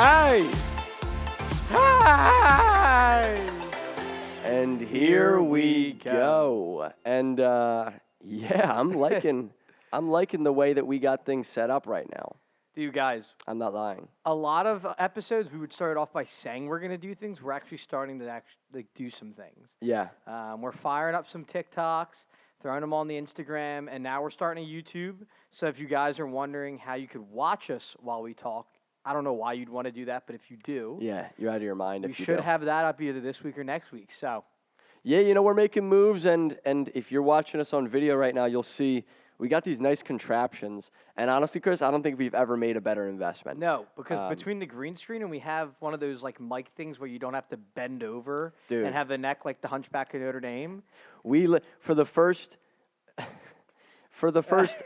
Hi! Hi! And here we go. And yeah, I'm liking the way that we got things set up right now. Dude, guys, I'm not lying. a lot of episodes we would start off by saying we're going to do things. We're actually starting to do some things. Yeah. We're firing up some TikToks, throwing them on the Instagram, and now we're starting a YouTube. So if you guys are wondering how you could watch us while we talk, I don't know why you'd want to do that, but if you do, Yeah, you're out of your mind we if you should do. have that up either this week or next week. So Yeah, you know, we're making moves, and if you're watching us on video right now, you'll see we got these nice contraptions. And honestly, Chris, I don't think we've ever made a better investment. no, because between the green screen and we have one of those like mic things where you don't have to bend over Dude. and have the neck like the Hunchback of Notre Dame. For the first,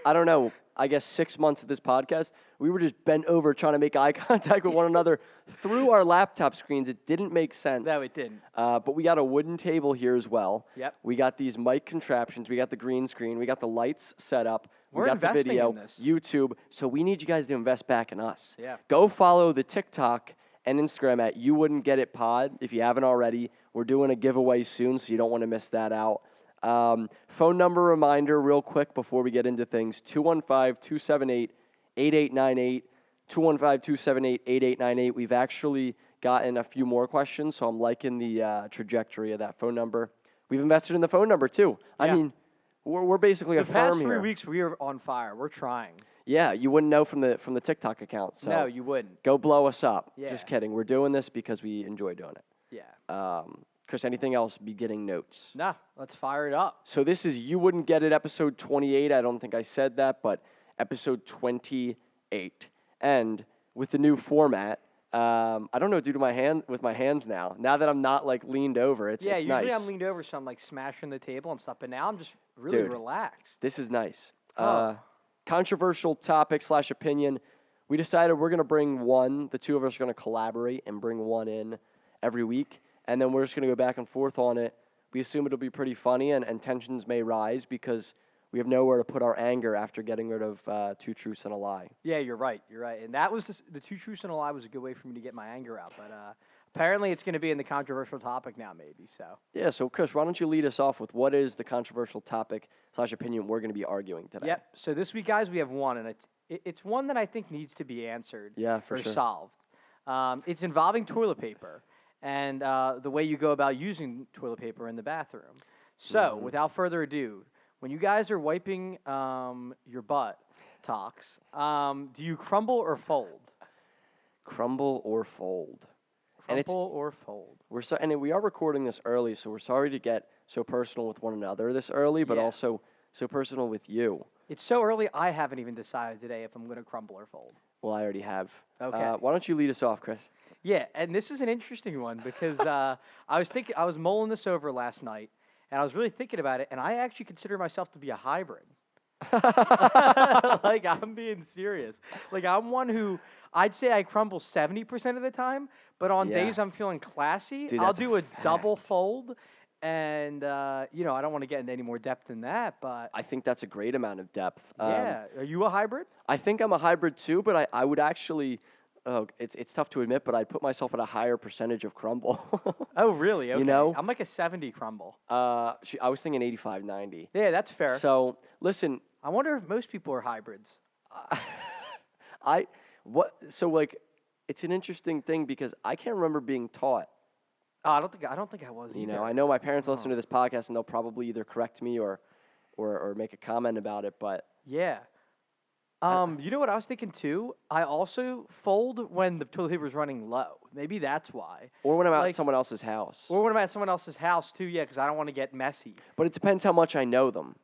I don't know, I guess 6 months of this podcast, we were just bent over trying to make eye contact with one another through our laptop screens. It didn't make sense. No, it didn't. But we got a wooden table here as well. Yep. We got these mic contraptions. We got the green screen. We got the lights set up. We're we got the investing video, in this. YouTube. So we need you guys to invest back in us. Yeah. Go follow the TikTok and Instagram at You Wouldn't Get It Pod if you haven't already. We're doing a giveaway soon, so you don't want to miss that out. Phone number reminder real quick before we get into things, 215-278-8898, 215-278-8898. We've actually gotten a few more questions, so I'm liking the trajectory of that phone number. We've invested in the phone number, too. Yeah. I mean, we're basically a The firm past 3 here. weeks we are on fire. We're trying. Yeah, you wouldn't know from the TikTok account, so No, you wouldn't. go blow us up. Yeah. Just kidding. We're doing this because we enjoy doing it. Yeah. Chris, anything else beginning notes? Nah, let's fire it up. So this is You Wouldn't Get It, episode 28. I don't think I said that, but episode 28. And with the new format, I don't know what to do with my hands now. Now that I'm not like leaned over, it's Usually nice. I'm leaned over, so I'm like smashing the table and stuff. But now I'm just really Dude. relaxed. This is nice. Oh. Controversial topic / opinion. We decided we're going to bring one. The two of us are going to collaborate and bring one in every week. And then we're just going to go back and forth on it. We assume it'll be pretty funny, and tensions may rise because we have nowhere to put our anger after getting rid of Two Truths and a Lie. Yeah, you're right. You're right. And that was the Two Truths and a Lie was a good way for me to get my anger out. But apparently it's going to be in the controversial topic now, maybe. So. Yeah, so Chris, why don't you lead us off with what is the controversial topic / opinion we're going to be arguing today? Yep. So this week, guys, we have one, and it's one that I think needs to be answered. Yeah, for or sure. solved. It's involving toilet paper and the way you go about using toilet paper in the bathroom. So, without further ado, when you guys are wiping your butt, do you crumble or fold? Crumble or fold? Crumple or fold? And we are recording this early, so we're sorry to get so personal with one another this early, but Yeah. also so personal with you. It's so early, I haven't even decided today if I'm going to crumble or fold. Well, I already have. Okay. Why don't you lead us off, Chris? Yeah, and this is an interesting one because I was mulling this over last night, and I was really thinking about it, and I actually consider myself to be a hybrid. Like, I'm being serious. Like, I'm one who, I'd say I crumble 70% of the time, but on Yeah. days I'm feeling classy, Dude, I'll that's a do a double fact. fold, and, I don't want to get into any more depth than that, but, I think that's a great amount of depth. yeah. Are you a hybrid? I think I'm a hybrid too, but I would actually, it's tough to admit, but I'd put myself at a higher percentage of crumble. Oh, really? Okay. know? I'm like a 70 crumble. I was thinking 85, 90. Yeah, that's fair. So, listen, I wonder if most people are hybrids. it's an interesting thing because I can't remember being taught. Oh, I don't think I was either. You know, I know my parents listen to this podcast and they'll probably either correct me or make a comment about it, but Yeah. You know what I was thinking too? I also fold when the toilet paper is running low. Maybe that's why. or when I'm at Like- someone else's house. Or when I'm at someone else's house too, yeah, because I don't want to get messy. But it depends how much I know them.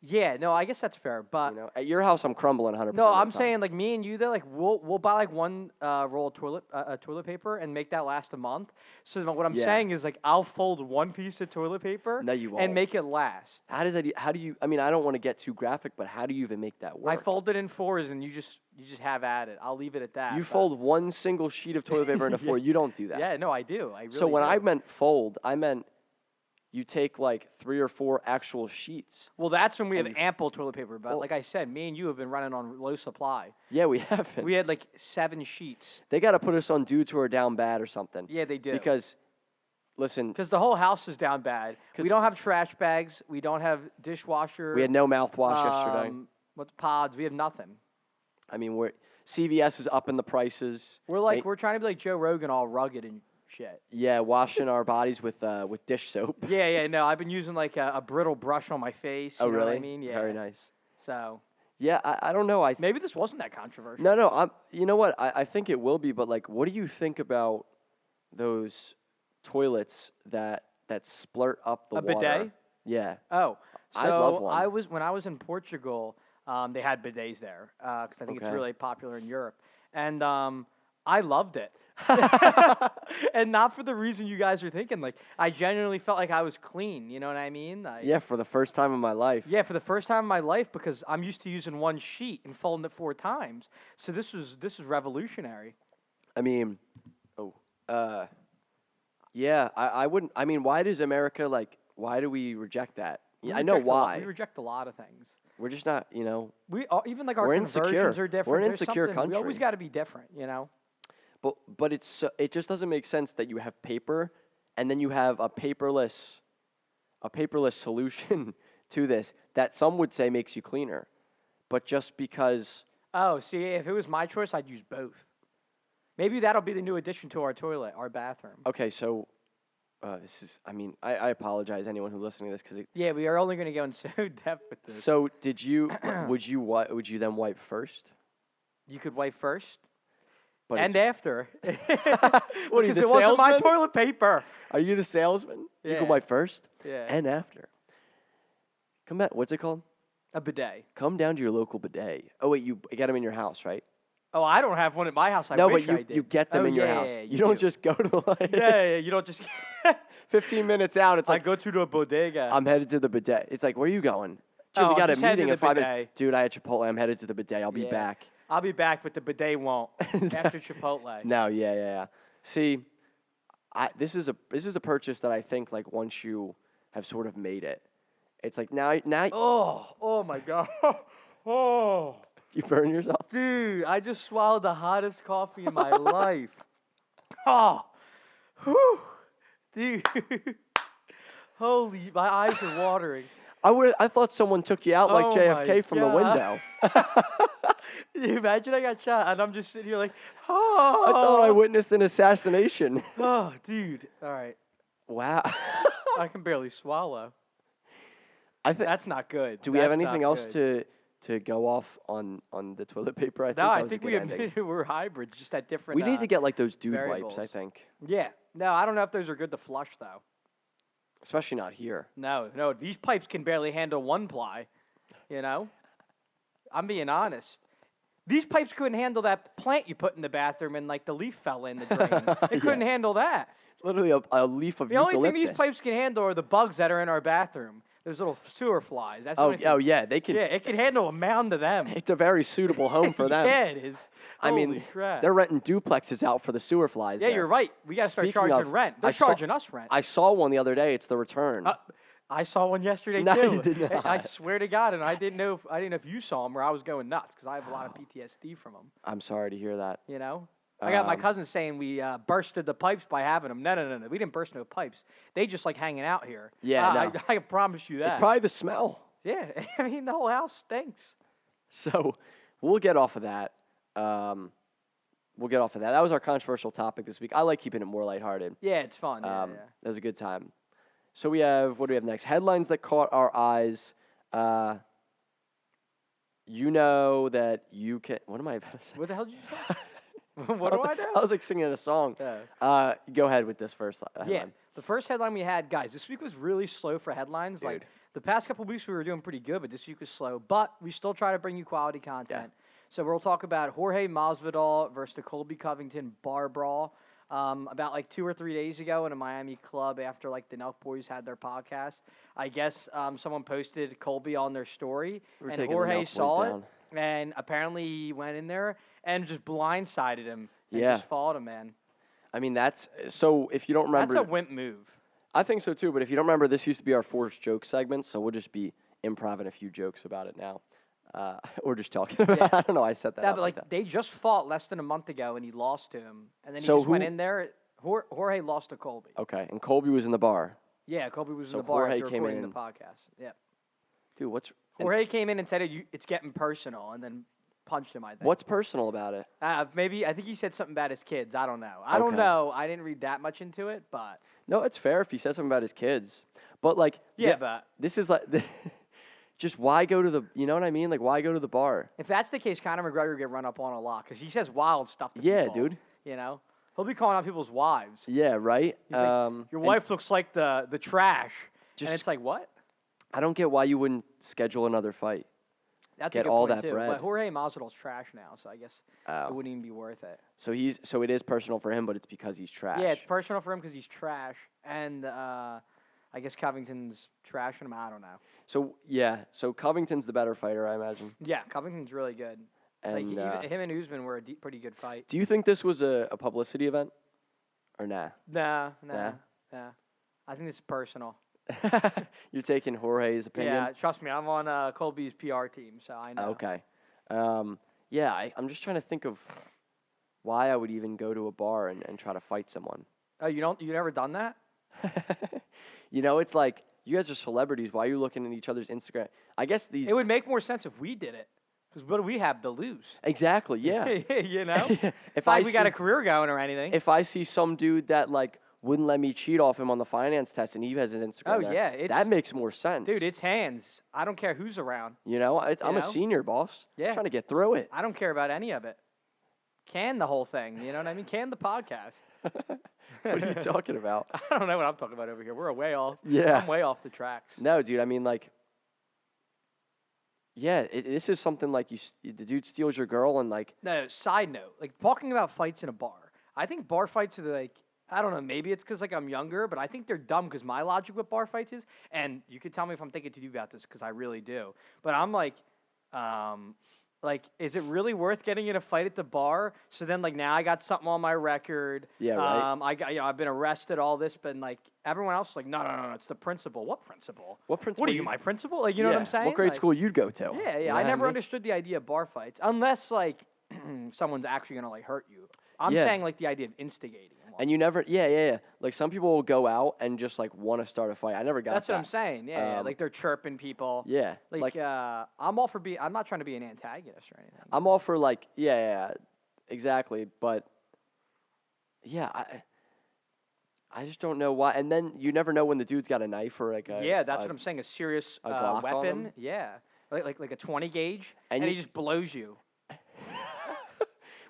Yeah, no, I guess that's fair. But You know, at your house I'm crumbling 100%. no, of the I'm time. saying like me and you though, like we'll buy like one roll of toilet paper and make that last a month. So then what I'm Yeah. saying is like I'll fold one piece of toilet paper No, you won't. and make it last. How do you? I mean, I don't want to get too graphic, but how do you even make that I work? fold it in fours and you just have at it. I'll leave it at that. You but- fold one single sheet of toilet paper into four. Yeah. You don't do that. Yeah, no, I do. I really So when do. I meant fold, I meant you take like 3 or 4 actual sheets. Well, that's when we have And ample toilet paper. But Well- like I said, me and you have been running on low supply. Yeah, we haven't. We had like 7 sheets. They got to put us on dudes who are down bad or something. Yeah, they do. Because, listen, Because the whole house is down bad. 'Cause- We don't have trash bags. We don't have dishwasher. we had no mouthwash yesterday. What's pods? We have nothing. I mean, CVS is up in the prices. We're trying to be like Joe Rogan, all rugged and shit. Yeah, washing our bodies with dish soap. Yeah. No, I've been using like a brittle brush on my face. Oh, You know really? what I mean? Yeah. Very nice. So Yeah, I don't know. maybe this wasn't that controversial. No. You know what? I think it will be. But like, what do you think about those toilets that splurt up the A water? bidet? Yeah. Oh, so I'd love one. when I was in Portugal, they had bidets there because I think it's Okay. really popular in Europe, and I loved it. And not for the reason you guys are thinking. Like, I genuinely felt like I was clean. You know what I mean? Yeah, for the first time in my life. Yeah, for the first time in my life, because I'm used to using one sheet and folding it 4 times. So this was revolutionary. I mean, yeah, I wouldn't. I mean, why does America why do we reject that? Yeah, I know why. We reject a lot of things. We're just not, We even like our We're conversions insecure. are different. We're an There's insecure something- We always country. got to be different. You know. But it just doesn't make sense that you have paper and then you have a paperless solution to this that some would say makes you cleaner. But just because Oh, see, if it was my choice, I'd use both. Maybe that'll be the new addition to our toilet, our bathroom. okay, so this is I apologize anyone who's listening to this cuz Yeah, we are only going to go in so depth with this. so did you would you then wipe first? You could wipe first But and it's- after. What are you, Because the it wasn't my salesman? toilet paper. Are you the salesman? You Yeah. can wipe first Yeah. and after. Come back. What's it called? A bidet. Come down to your local bidet. Oh wait, you get them in your house, right? Oh, I don't have one at my house. I No, wish but I did. you get them Oh, in your yeah, house. yeah, you don't do. just go to Yeah, you don't just. 15 minutes out. It's I like go to the bodega. I'm headed to the bidet. It's like, where are you going? Dude, Oh, we I'm got a just headed meeting to in the 5 minutes. bidet. Dude, I had Chipotle. I'm headed to the bidet. I'll be Yeah. back. I'll be back, but the bidet won't after Chipotle. No, yeah. See, this is a purchase that I think like once you have sort of made it, it's like now Oh my God. Oh, you burn yourself. dude, I just swallowed the hottest coffee in my life. Oh, whew, dude. Holy, my eyes are watering. I thought someone took you out like Oh my JFK from the God. window. Imagine I got shot and I'm just sitting here like, I thought I oh, witnessed an assassination. oh, dude. All right, Wow. I can barely swallow. I think. That's not good. Do we have That's anything not else good. to go off on the toilet paper? I think No, that I was think a we good ending. admitted we're hybrids, just at different. We need to get like those dude variables. wipes. I think, Yeah. No, I don't know if those are good to flush though. especially not here. No, these pipes can barely handle 1 ply. You know, I'm being honest. These pipes couldn't handle that plant you put in the bathroom and like the leaf fell in the drain. They couldn't Yeah. handle that. Literally a leaf of The only eucalyptus. thing these pipes can handle are the bugs that are in our bathroom. Those little sewer flies. That's the only thing. Yeah, they can. Yeah, it can handle a mound of them. It's a very suitable home for them. Yeah, it is. I mean, Holy crap. they're renting duplexes out for the sewer flies. Yeah, there. you're right. We got to start Speaking charging of, rent. They're I saw- charging us rent. I saw one the other day. It's the return. I saw one yesterday No, too. you did I not. swear to God, and I didn't know if you saw them or I was going nuts because I have a lot of PTSD from them. I'm sorry to hear that. You know, I got my Um, cousin saying we bursted the pipes by having them. No. We didn't burst no pipes. They just like hanging out here. Yeah, no. I promise you that. It's probably the smell. Yeah, I mean the whole house stinks. So we'll get off of that. That was our controversial topic this week. I like keeping it more lighthearted. Yeah, it's fun. Yeah. That was a good time. So what do we have next? Headlines that caught our eyes. You know that you can. What am I about to say? What the hell did you say? What do I do? I was like singing a song. Yeah. Go ahead with this first headline. Yeah, the first headline we had, guys, this week was really slow for headlines. Like Dude. the past couple weeks we were doing pretty good, but this week was slow. But we still try to bring you quality content. So we'll talk about Jorge Masvidal versus the Colby Covington bar brawl. About like 2 or 3 days ago in a Miami club after like the Nelk Boys had their podcast. I guess someone posted Colby on their story, We're and taking the Jorge Nelk Boys saw it, down. and apparently he went in there and just blindsided him and Yeah. just followed him, man. I mean, that's so. If you don't remember, That's a wimp move. I think so too. But if you don't remember, this used to be our forced joke segment, so we'll just be improvising a few jokes about it now, or just talking about. Yeah. I don't know. I set that Yeah, up but like like that. they just fought less than a month ago, and he lost to him, and then he So just went who- in there. Jorge lost to Colby. Okay, and Colby was in the bar. Yeah, Colby was So in the bar Jorge after came recording in the podcast. Yeah, Dude, Jorge came in and said it's getting personal, and then punched him. I think. what's personal about it? Maybe I think he said something about his kids. I don't know. I don't Okay. know. I didn't read that much into it, but No, it's fair if he says something about his kids, but like, yeah, but this is like, just why go to the, you know what I mean? Like, why go to the bar? if that's the case, Conor McGregor will get run up on a lot because he says wild stuff to Yeah, people. dude. You know, he'll be calling out people's wives. Yeah, right. He's like, your and wife looks like the trash, and Just- it's like what? I don't get why you wouldn't schedule another fight. That's get a good all point that too. bread. But Jorge Masvidal's trash now, so I guess Oh. it wouldn't even be worth it. So it is personal for him, but it's because he's trash. Yeah, it's personal for him because he's trash, and I guess Covington's trashing him. I don't know. So Covington's the better fighter, I imagine. Yeah, Covington's really good. And Like him and Usman were a pretty good fight. do you think this was a publicity event, or nah? Nah. Nah? I think this is personal. You're taking Jorge's opinion. Yeah, trust me, I'm on Colby's PR team, so I know. Okay. I'm just trying to think of why I would even go to a bar and try to fight someone. Oh, you never done that? It's like, you guys are celebrities. Why are you looking at each other's Instagram? I guess these. It would make more sense if we did it, because what do we have to lose? Exactly. Yeah. you know, if it's not I like we got see- a career going or anything. if I see some dude that like wouldn't let me cheat off him on the finance test and he has his Instagram, Oh, there, yeah, it's- that makes more sense. Dude, it's hands. I don't care who's around. I'm a know? senior boss. Yeah. I'm trying to get through it. I don't care about any of it. Can the whole thing, you know what I mean? Can the podcast. What are you talking about? I don't know what I'm talking about over here. We're way off. Yeah. I'm way off the tracks. No, dude. I mean, like, yeah, this is something like the dude steals your girl and like, No, side note, like talking about fights in a bar. I think bar fights are like, I don't know, maybe it's because like I'm younger, but I think they're dumb because my logic with bar fights is, and you can tell me if I'm thinking too deep about this because I really do. But I'm like, is it really worth getting in a fight at the bar? So then, like, now I got something on my record. Yeah, right. I got, I've been arrested, all this, but like everyone else is like, no, it's the principal. What principal? what principal? What are you, my principal? Like, you know what I'm saying? What grade Like, school you'd go to? Yeah, You know I what never mean? understood the idea of bar fights unless like someone's actually gonna like hurt you. I'm Yeah. saying like the idea of instigating. And you never, yeah. Like some people will go out and just like want to start a fight. I never got That's that. what I'm saying. Yeah, Um, like they're chirping people. Yeah, Like, I'm all for being. I'm not trying to be an antagonist or anything. I'm all for like, yeah, exactly. But yeah, I just don't know why. And then you never know when the dude's got a knife or like a Yeah, that's what I'm saying. A serious a Glock on weapon. him? Yeah, like a 20 gauge, And and you- he just blows you.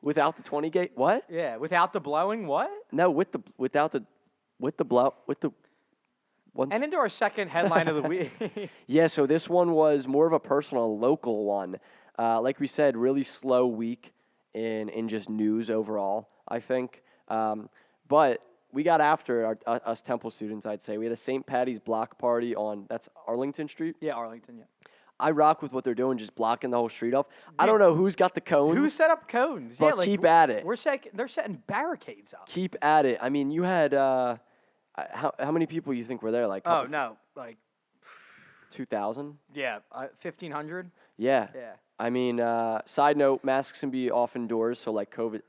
without the 20 gauge. What? Yeah, without the blowing. What? No, with the one. And into our second headline of the week. Yeah, so this one was more of a personal, local one. Like we said, really slow week in just news overall, I think. But we got after us Temple students, I'd say. We had a St. Patty's block party that's Arlington Street. Yeah, Arlington. Yeah. I rock with what they're doing, just blocking the whole street off. I don't know who's got the cones. Who set up cones? But Yeah, like, keep at it. They're setting barricades up. Keep at it. I mean, you had how many people you think were there? Like Oh no, like 2,000? yeah, 1,500. Yeah. Yeah. I mean, side note, masks can be off indoors, so like COVID.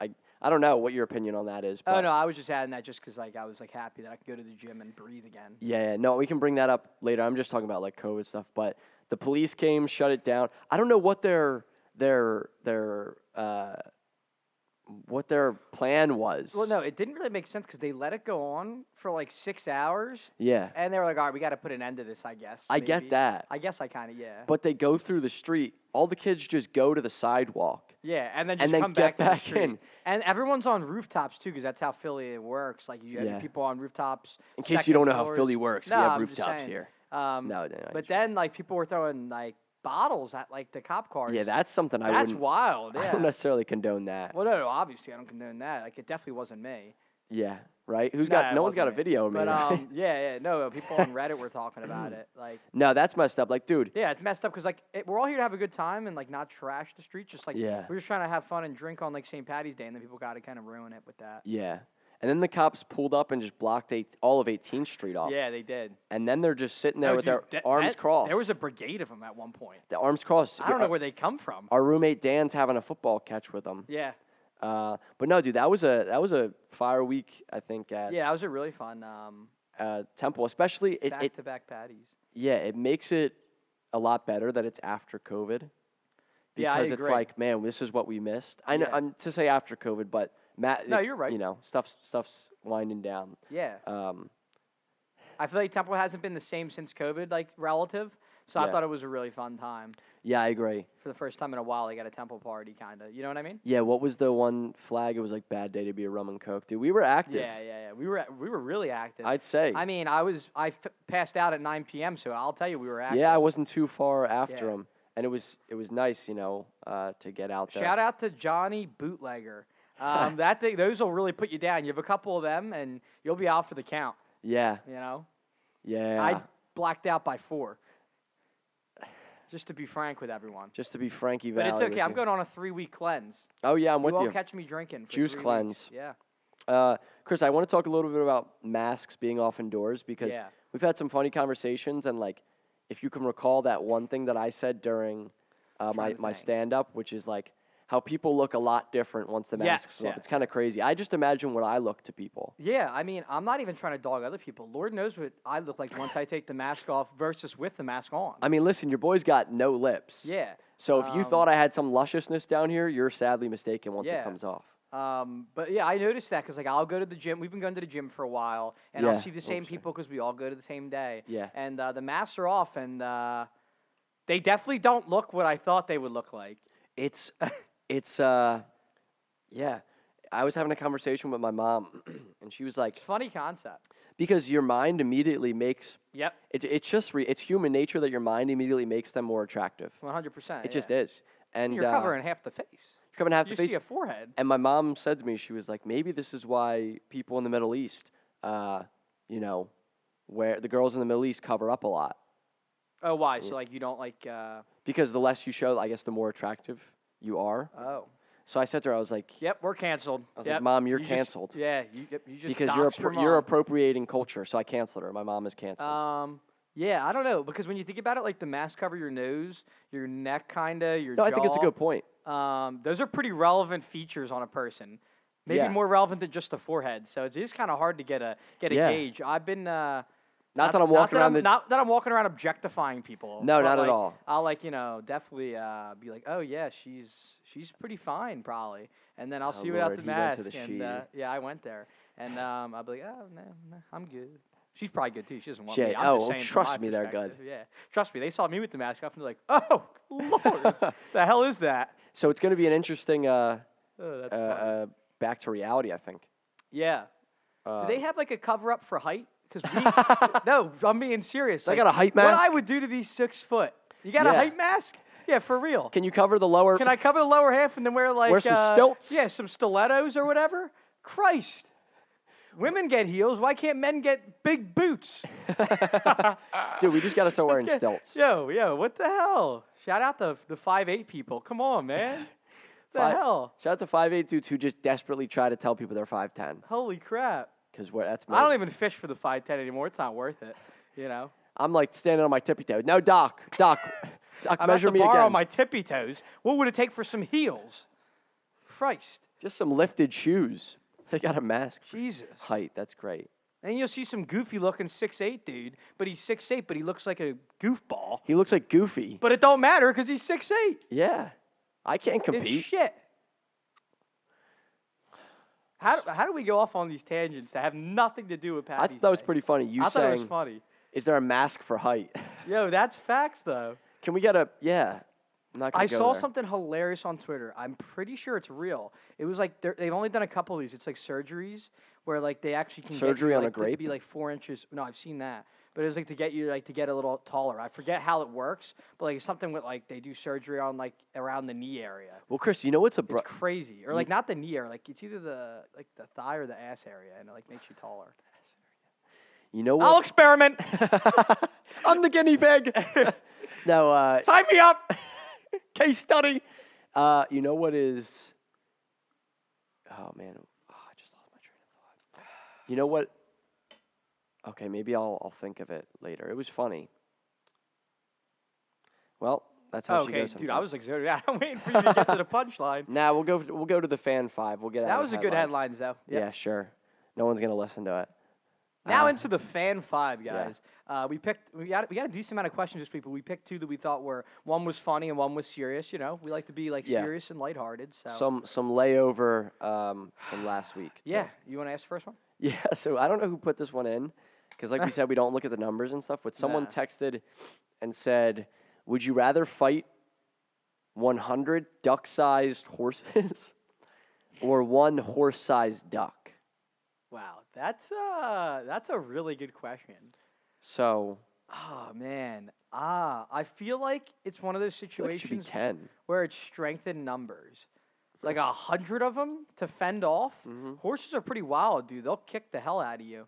I don't know what your opinion on that is. But Oh no, I was just adding that just because like I was like happy that I could go to the gym and breathe again. Yeah, no, we can bring that up later. I'm just talking about like COVID stuff. But the police came, shut it down. I don't know what their plan was. Well, no, it didn't really make sense because they let it go on for like 6 hours, Yeah, and they were like, all right, we got to put an end to this, I guess. I get maybe. that. I guess I kind of yeah. But they go through the street. All the kids just go to the sidewalk. Yeah, and then And just then come get back to the back street. in. And everyone's on rooftops too, because that's how Philly works. Like you have Yeah. people on rooftops. In case you second don't know how floors. Philly works, No, we have I'm just rooftops saying. here. No, No, but then like people were throwing like bottles at like the cop cars. yeah, that's something I that's wouldn't. wild. I Yeah. don't necessarily condone that. Well, no, obviously I don't condone that. Like it definitely wasn't me. Yeah, right. Nah, No it one's got a wasn't me. video of me. But right? yeah, no, people on Reddit were talking about it. Like, No, that's messed up. Like, dude. yeah, it's messed up because like we're all here to have a good time and like not trash the streets. Just like Yeah. we're just trying to have fun and drink on like St. Patty's Day, and then people got to kind of ruin it with that. Yeah. And then the cops pulled up and just blocked all of 18th Street off. Yeah, they did. And then they're just sitting there No, with dude, their arms crossed. There was a brigade of them at one point. The arms crossed. I don't know where they come from. Our roommate Dan's having a football catch with them. Yeah. But no, dude, that was a fire week, I think, at Yeah, that was a really fun Temple. Especially, back-to-back patties. yeah, it makes it a lot better that it's after COVID. Yeah, I Because it's agree. like, man, this is what we missed. I know, Yeah. I'm to say after COVID, but No, you're right. You know, stuff's winding down. Yeah. Um, I feel like Temple hasn't been the same since COVID, like, relative. So I Yeah. thought it was a really fun time. yeah, I agree. For the first time in a while, they got a Temple party, kind of. You know what I mean? Yeah, what was the one flag? It was like bad day to be a rum and coke, dude. We were active. Yeah. We were really active. I'd say. I mean, I passed out at 9 p.m., so I'll tell you we were active. Yeah, I wasn't too far after Yeah. him, and it was nice, you know, to get out there. Shout out to Johnny Bootlegger. Those will really put you down. You have a couple of them, and you'll be out for the count. Yeah, You know, yeah. I blacked out by 4. Just to be frank with everyone. Just to be Frankie But Valley. it's okay. with I'm you. going on a 3-week cleanse. Oh yeah, I'm You with won't you. catch me drinking. For Juice 3 weeks. cleanse. Yeah. Chris, I want to talk a little bit about masks being off indoors because Yeah. we've had some funny conversations, and like, if you can recall that one thing that I said during Trying my to my think. stand up, which is like how people look a lot different once the mask's off. Yes, It's kind of crazy. I just imagine what I look to people. Yeah, I mean, I'm not even trying to dog other people. Lord knows what I look like once I take the mask off versus with the mask on. I mean, listen, your boy's got no lips. Yeah. So if you thought I had some lusciousness down here, you're sadly mistaken once Yeah. it comes off. But yeah, I noticed that because like I'll go to the gym. We've been going to the gym for a while, and I'll Yeah. see the same Oops, sorry. people because we all go to the same day. Yeah. And the masks are off, and they definitely don't look what I thought they would look like. It's yeah. I was having a conversation with my mom, and she was like, It's a funny concept. because your mind immediately makes Yep, it's just it's human nature that your mind immediately makes them more attractive. 100%. It just is. And You're covering half the face. you're covering half You the face. see a forehead. And my mom said to me, she was like, maybe this is why people in the Middle East, you know, where the girls in the Middle East cover up a lot. Oh, why? So like you don't like? Because the less you show, I guess the more attractive you are. Oh. So I said to her, I was like, Yep, we're canceled. I was Yep. like, Mom, you're You just- canceled. Yeah, you just Because doxed your you're mom. appropriating culture. So I canceled her. My mom is canceled. Yeah, I don't know because when you think about it, like the mask cover your nose, your neck, kinda, your No, jaw. I think it's a good point. Those are pretty relevant features on a person. Maybe Yeah. more relevant than just the forehead. So it is kind of hard to get a Yeah. gauge. I've been Not that I'm walking around not that I'm walking around objectifying people. No, but, not at like, all. I'll definitely be like, oh yeah, she's pretty fine probably, and then I'll see without Lord, the he went mask. to the And she. yeah, I went there, and I'll be like, oh no, I'm good. She's probably good too. She doesn't want Shit. me. I'm Oh, just saying from trust my me, they're good. perspective. Yeah, trust me. They saw me with the mask off, and they're like, oh Lord, the hell is that? So it's going to be an interesting Oh, that's funny. back to reality, I think. Yeah. Uh, Do they have like a cover up for height? Because no, I'm being serious. They Like, got a height What I mask? would do to be 6 foot. You got a Yeah. height mask? Yeah, for real. Can you cover the lower? Can I cover the lower half and then wear like Wear some stilts? Yeah, some stilettos or whatever. Christ. Women get heels. Why can't men get big boots? Dude, we just got to start wearing Let's get- stilts. Yo, what the hell? Shout out to the 5'8" people. Come on, man. The hell? Shout out to 5'8" dudes who just desperately try to tell people they're 5'10". Holy crap. Because that's I don't even fish for the 5'10" anymore. It's not worth it. You know? I'm like standing on my tippy toe. No, Doc, I'm measure about to me borrow again. my tippy toes. What would it take for some heels? Christ. Just some lifted shoes. They got a mask for Jesus. height. That's great. And you'll see some goofy looking 6'8" dude, but he's 6'8", but he looks like a goofball. He looks like Goofy. But it don't matter because he's 6'8". Yeah, I can't It's compete. shit. How do we go off on these tangents that have nothing to do with I Patty's thought that was Day? pretty funny. You I thought it was saying, funny. "Is there a mask for height?" Yo, that's facts though. Can we get a? Yeah, I'm not gonna I go saw there. something hilarious on Twitter. I'm pretty sure it's real. It was like they've only done a couple of these. It's like surgeries where like they actually can Surgery get you, on a like, to grape? be like 4 inches. No, I've seen that. But it was like to get you like to get a little taller. I forget how it works, but like it's something with like they do surgery on like around the knee area. Well, Chris, you know what's a It's bro? crazy. Or like not the knee area, like it's either the thigh or the ass area, and it like makes you taller. You know I'll what? experiment. I'm the guinea pig. No, Sign me up. case study. You know what is? Oh man, I just lost my train of thought. You know what? Okay, maybe I'll think of it later. It was funny. Well, that's how she Okay, goes dude, I sometimes. was like, yeah, I'm waiting for you to get to the punchline. Nah, we'll go to the fan 5. We'll get out That of was a good headlines. headlines, though. Yep. Yeah, sure. No one's gonna listen to it. Now Uh, into the fan 5, yeah. guys. We got a decent amount of questions this week, but we picked 2 that we thought were, one was funny and one was serious. You know, we like to be like Yeah. serious and lighthearted. So Some layover from last week. Too. yeah, you want to ask the first one? Yeah. So I don't know who put this one in, because like we said, we don't look at the numbers and stuff. But someone Nah. texted and said, "Would you rather fight 100 duck-sized horses or one horse-sized duck?" Wow, that's a really good question. So Oh man, I feel like it's one of those I feel like it should be situations 10. where it's strength in numbers. Like 100 of them to fend off. Mhm. Horses are pretty wild, dude. They'll kick the hell out of you.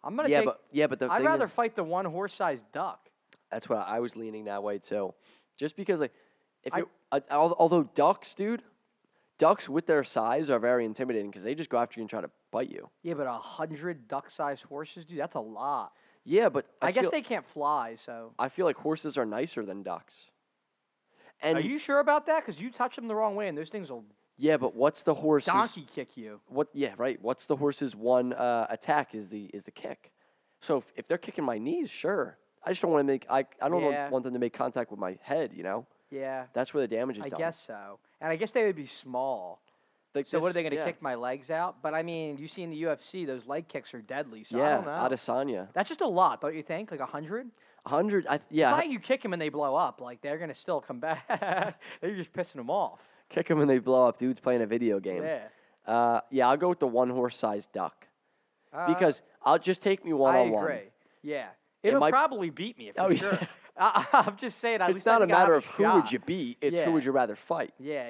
I'm gonna Yeah, take. but the I'd thing rather is, fight the one horse-sized duck. that's what I was leaning that way too. Just because like if I- you although ducks, dude, ducks with their size are very intimidating because they just go after you and try to bite you. Yeah, but 100 duck-sized horses, dude, that's a lot. Yeah, but I guess feel, they can't fly, so. I feel like horses are nicer than ducks. And Are you sure about that? Because you touch them the wrong way, and those things will yeah, but what's the horse's donkey kick you. what? Yeah, right. What's the horse's one attack is the kick. So if they're kicking my knees, sure. I just don't want to make I don't Yeah. want them to make contact with my head. You know, Yeah, that's where the damage is I done. guess so. And I guess they would be small. Like So what are this- they going to yeah. kick my legs out? But I mean, you see in the UFC, those leg kicks are deadly. So I Yeah, don't know. Adesanya. That's just a lot, don't you think? Like 100? 100. It's Yeah, not like you kick them and they blow up. Like they're going to still come back. They're just pissing them off. kick them and they blow up. Dude's playing a video game. Yeah. Yeah, I'll go with the one horse-sized duck because I'll just take me I one-on-one. agree. Yeah. It'll might- probably beat me for Oh, sure. yeah. I'm just saying. At It's least I not a think I have matter of who would shot. you beat. It's Yeah. who would you rather fight. Yeah.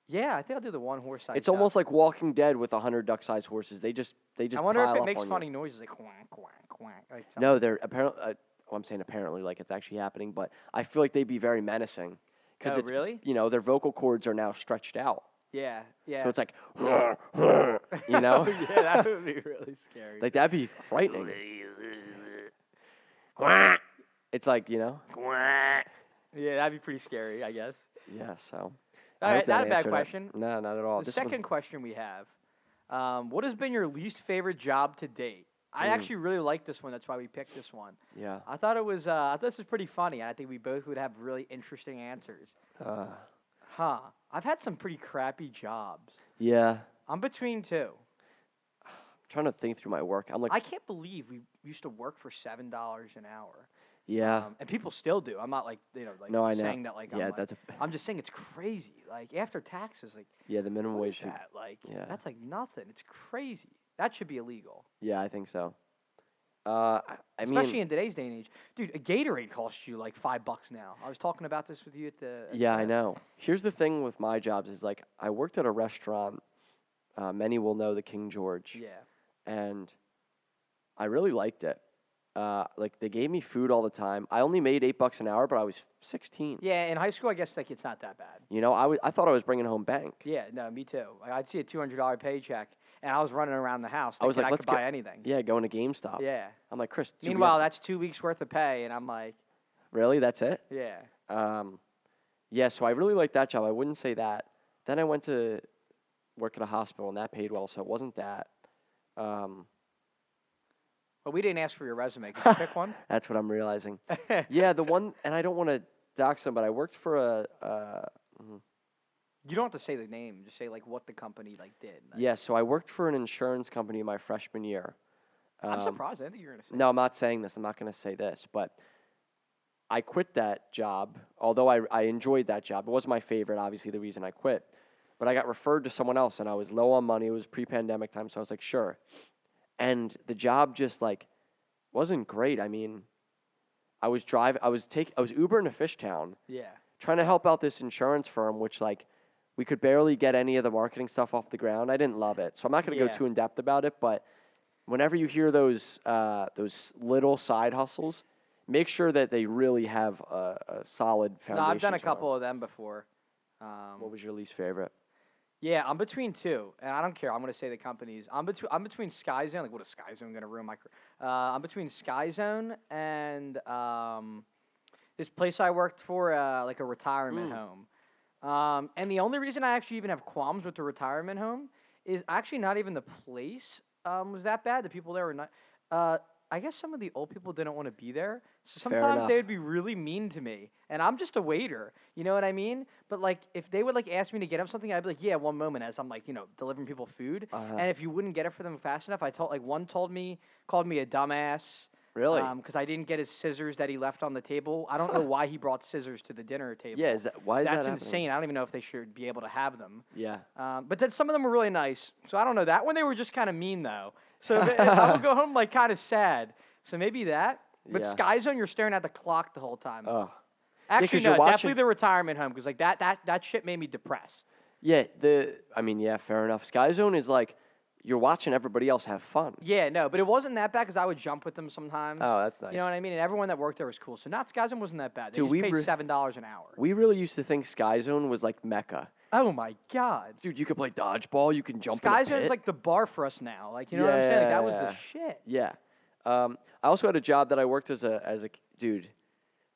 Yeah, I think I'll do the one horse size. It's almost like Walking Dead with 100 duck-sized horses. They just I wonder pile if it up makes on you. funny noises like quack quack quack. Like No, they're apparently. Well, I'm saying apparently, like it's actually happening, but I feel like they'd be very menacing because Oh, it's really? you know their vocal cords are now stretched out, Yeah. so it's like you know, yeah, that would be really scary. like that'd be frightening. It's like you know, yeah, that'd be pretty scary, I guess. yeah. So. All I hope right, not a bad answered it. question. No, not at all. The This one- second question we have: what has been your least favorite job to date? I Mm. actually really like this one. That's why we picked this one. yeah. I thought it was. I thought this was pretty funny. And I think we both would have really interesting answers. Huh? I've had some pretty crappy jobs. Yeah. I'm between two. I'm trying to think through my work. I'm like, I can't believe we used to work for $7 an hour. yeah. And people still do. I'm not like No, I know. saying that like Yeah, I'm like, that's a I'm just saying it's crazy. Like after taxes, like yeah. The minimum what wage. is should- that? Like yeah. that's like nothing. It's crazy. That should be illegal. Yeah, I think so. I Especially mean, in today's day and age. Dude, a Gatorade costs you like $5 now. I was talking about this with you at the yeah, I set. know. Here's the thing with my jobs is like I worked at a restaurant. Many will know the King George. Yeah. And I really liked it. Like they gave me food all the time. I only made $8 an hour, but I was 16. Yeah, in high school I guess like it's not that bad. You know, I thought I was bringing home bank. Yeah, no, me too. Like, I'd see a $200 paycheck and I was running around the house I was thinking like, I let's could go. buy anything. Yeah, going to GameStop. Yeah. I'm like, Chris. do we Meanwhile, have- that's 2 weeks worth of pay and I'm like, really, that's it. yeah. Yeah, so I really liked that job. I wouldn't say that. Then I went to work at a hospital, and that paid well, so it wasn't that. But we didn't ask for your resume. Could you pick one? That's what I'm realizing. Yeah, the one, and I don't want to dox them, but I worked for You don't have to say the name. Just say like what the company like did. Like, yeah, so I worked for an insurance company my freshman year. I'm surprised. I think you were gonna say. No, I'm not saying this. I'm not going to say this, but I quit that job. Although I enjoyed that job, it wasn't my favorite. Obviously, the reason I quit, but I got referred to someone else, and I was low on money. It was pre-pandemic time, so I was like, sure. And the job just like wasn't great. I mean, I was Ubering to Fishtown, Yeah. trying to help out this insurance firm, which like we could barely get any of the marketing stuff off the ground. I didn't love it, so I'm not going to Yeah. go too in depth about it, but. Whenever you hear those little side hustles, make sure that they really have a solid foundation. No, I've done a to them. couple of them before. What was your least favorite? Yeah, I'm between two, and I don't care. I'm gonna say the companies. I'm between Sky Zone. Like, what is Sky Zone gonna ruin my career? I'm between Sky Zone and this place I worked for, like a retirement home. And the only reason I actually even have qualms with the retirement home is actually not even the place was that bad. The people there were not. I guess some of the old people didn't want to be there, so sometimes enough. they would be really mean to me, and I'm just a waiter. You know what I mean? But like, if they would like ask me to get them something, I'd be like, "Yeah, one moment," as I'm like, delivering people food. And if you wouldn't get it for them fast enough, one called me a dumbass. Really? Because I didn't get his scissors that he left on the table. I don't know why he brought scissors to the dinner table. Yeah, why is that That's happening? insane. I don't even know if they should be able to have them. Yeah. But then some of them were really nice. So I don't know. That one they were just kind of mean though. So I would go home like kind of sad. So maybe that. But Yeah. Sky Zone, you're staring at the clock the whole time. Oh. Actually, 'cause no, you're watching- definitely the retirement home because like that shit made me depressed. Yeah, yeah, fair enough. Sky Zone is like you're watching everybody else have fun. Yeah, no, but it wasn't that bad because I would jump with them sometimes. Oh, that's nice. You know what I mean? And everyone that worked there was cool. So not Sky Zone wasn't that bad. They Dude, we just paid re- $7 an hour. We really used to think Sky Zone was like Mecca. Oh my God. Dude, you could play dodgeball, you can jump Sky in a Zone's pit. like the bar for us now. Like, you know what I'm saying? Like, that was the Yeah. shit. Yeah. I also had a job that I worked as a dude.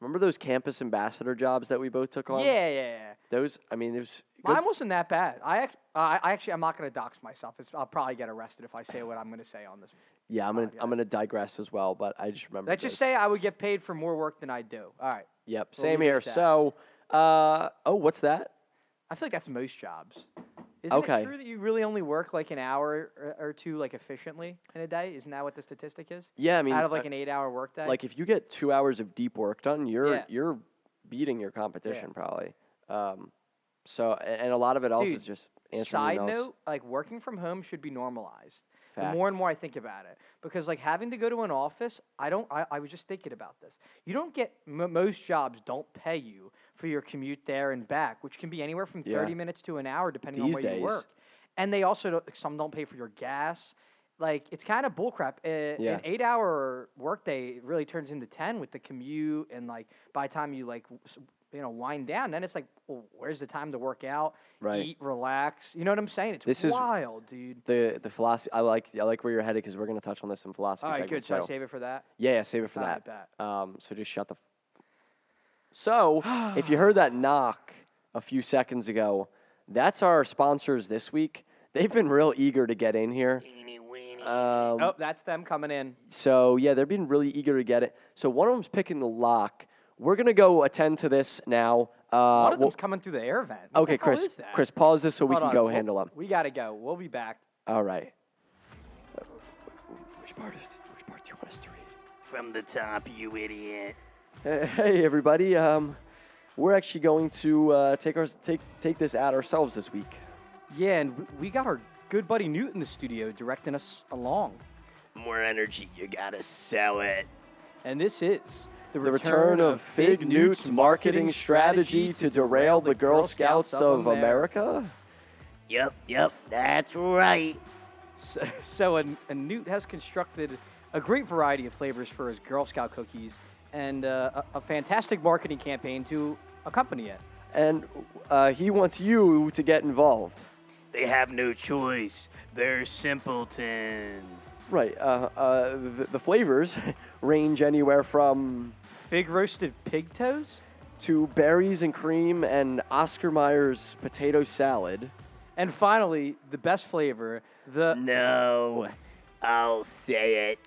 Remember those campus ambassador jobs that we both took on? Yeah. Those, I mean, it was good. Mine wasn't that bad. I'm not gonna dox myself. I'll probably get arrested if I say what I'm gonna say on this. Yeah, I'm podcast. gonna digress as well, but I just remember. Let's just those. say I would get paid for more work than I do. All right. Yep, we'll same leave it here. at that. So, what's that? I feel like that's most jobs. Isn't Okay. it true that you really only work like an hour or two like efficiently in a day? Isn't that what the statistic is? Yeah, I mean, Out of like an 8-hour workday? like if you get 2 hours of deep work done, Yeah. you're beating your competition probably. So and a lot of it also Dude, is just answering Side emails. note, like working from home should be normalized. The Facts. more and more I think about it, because like having to go to an office, I was just thinking about this. You don't get most jobs don't pay you for your commute there and back, which can be anywhere from 30 minutes to an hour depending on These where days. you work. And they also some don't pay for your gas. Like it's kind of bullcrap. Yeah. An 8-hour workday really turns into 10 with the commute, and like by the time you like wind down, then it's like, well, where's the time to work out, Right. eat, relax? You know what I'm saying? It's This is wild, dude. The philosophy. I like where you're headed because we're gonna touch on this in philosophy. All right, segment, good. Should I so- save it for that? Yeah, save it for All that. right, bet. So just shut the. So if you heard that knock a few seconds ago, that's our sponsors this week. They've been real eager to get in here. Oh, that's them coming in. So yeah, they're being really eager to get it. So one of them's picking the lock. We're gonna go attend to this now. One of we'll- them's coming through the air vent. What okay, the hell Chris. is that? Chris, pause this so we Hold can on, go we'll- handle them. We gotta go. We'll be back. All right. Which part do you want us to read? From the top, you idiot. Hey everybody. We're actually going to take this ad ourselves this week. Yeah, and we got our good buddy Newt in the studio directing us along. More energy, you gotta sell it. And this is The return of Fig Newt's marketing strategy to derail the Girl Scouts of America. Yep, that's right. So a Newt has constructed a great variety of flavors for his Girl Scout cookies and a fantastic marketing campaign to accompany it. And he wants you to get involved. They have no choice. They're simpletons. Right. The flavors range anywhere from Fig roasted pig toes? to berries and cream and Oscar Mayer's potato salad. And finally, the best flavor, the No, I'll say it.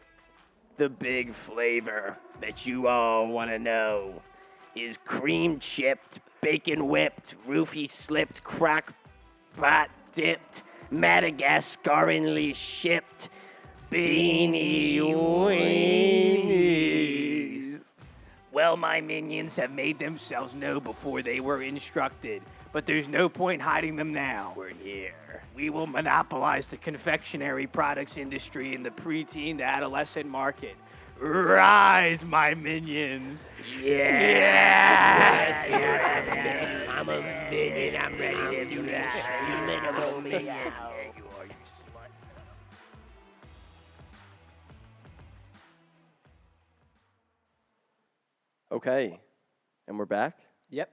The big flavor that you all want to know is cream chipped, bacon whipped, roofie slipped, crock pot dipped, Madagascarinly shipped beanie weenies. Well, my minions have made themselves known before they were instructed, but there's no point hiding them now. We're here. We will monopolize the confectionery products industry in the preteen to adolescent market. Rise, my minions. Yeah. I'm a minion. I'm ready to do this. Screaming about me out. There you are, you slut. Okay. And we're back. Yep.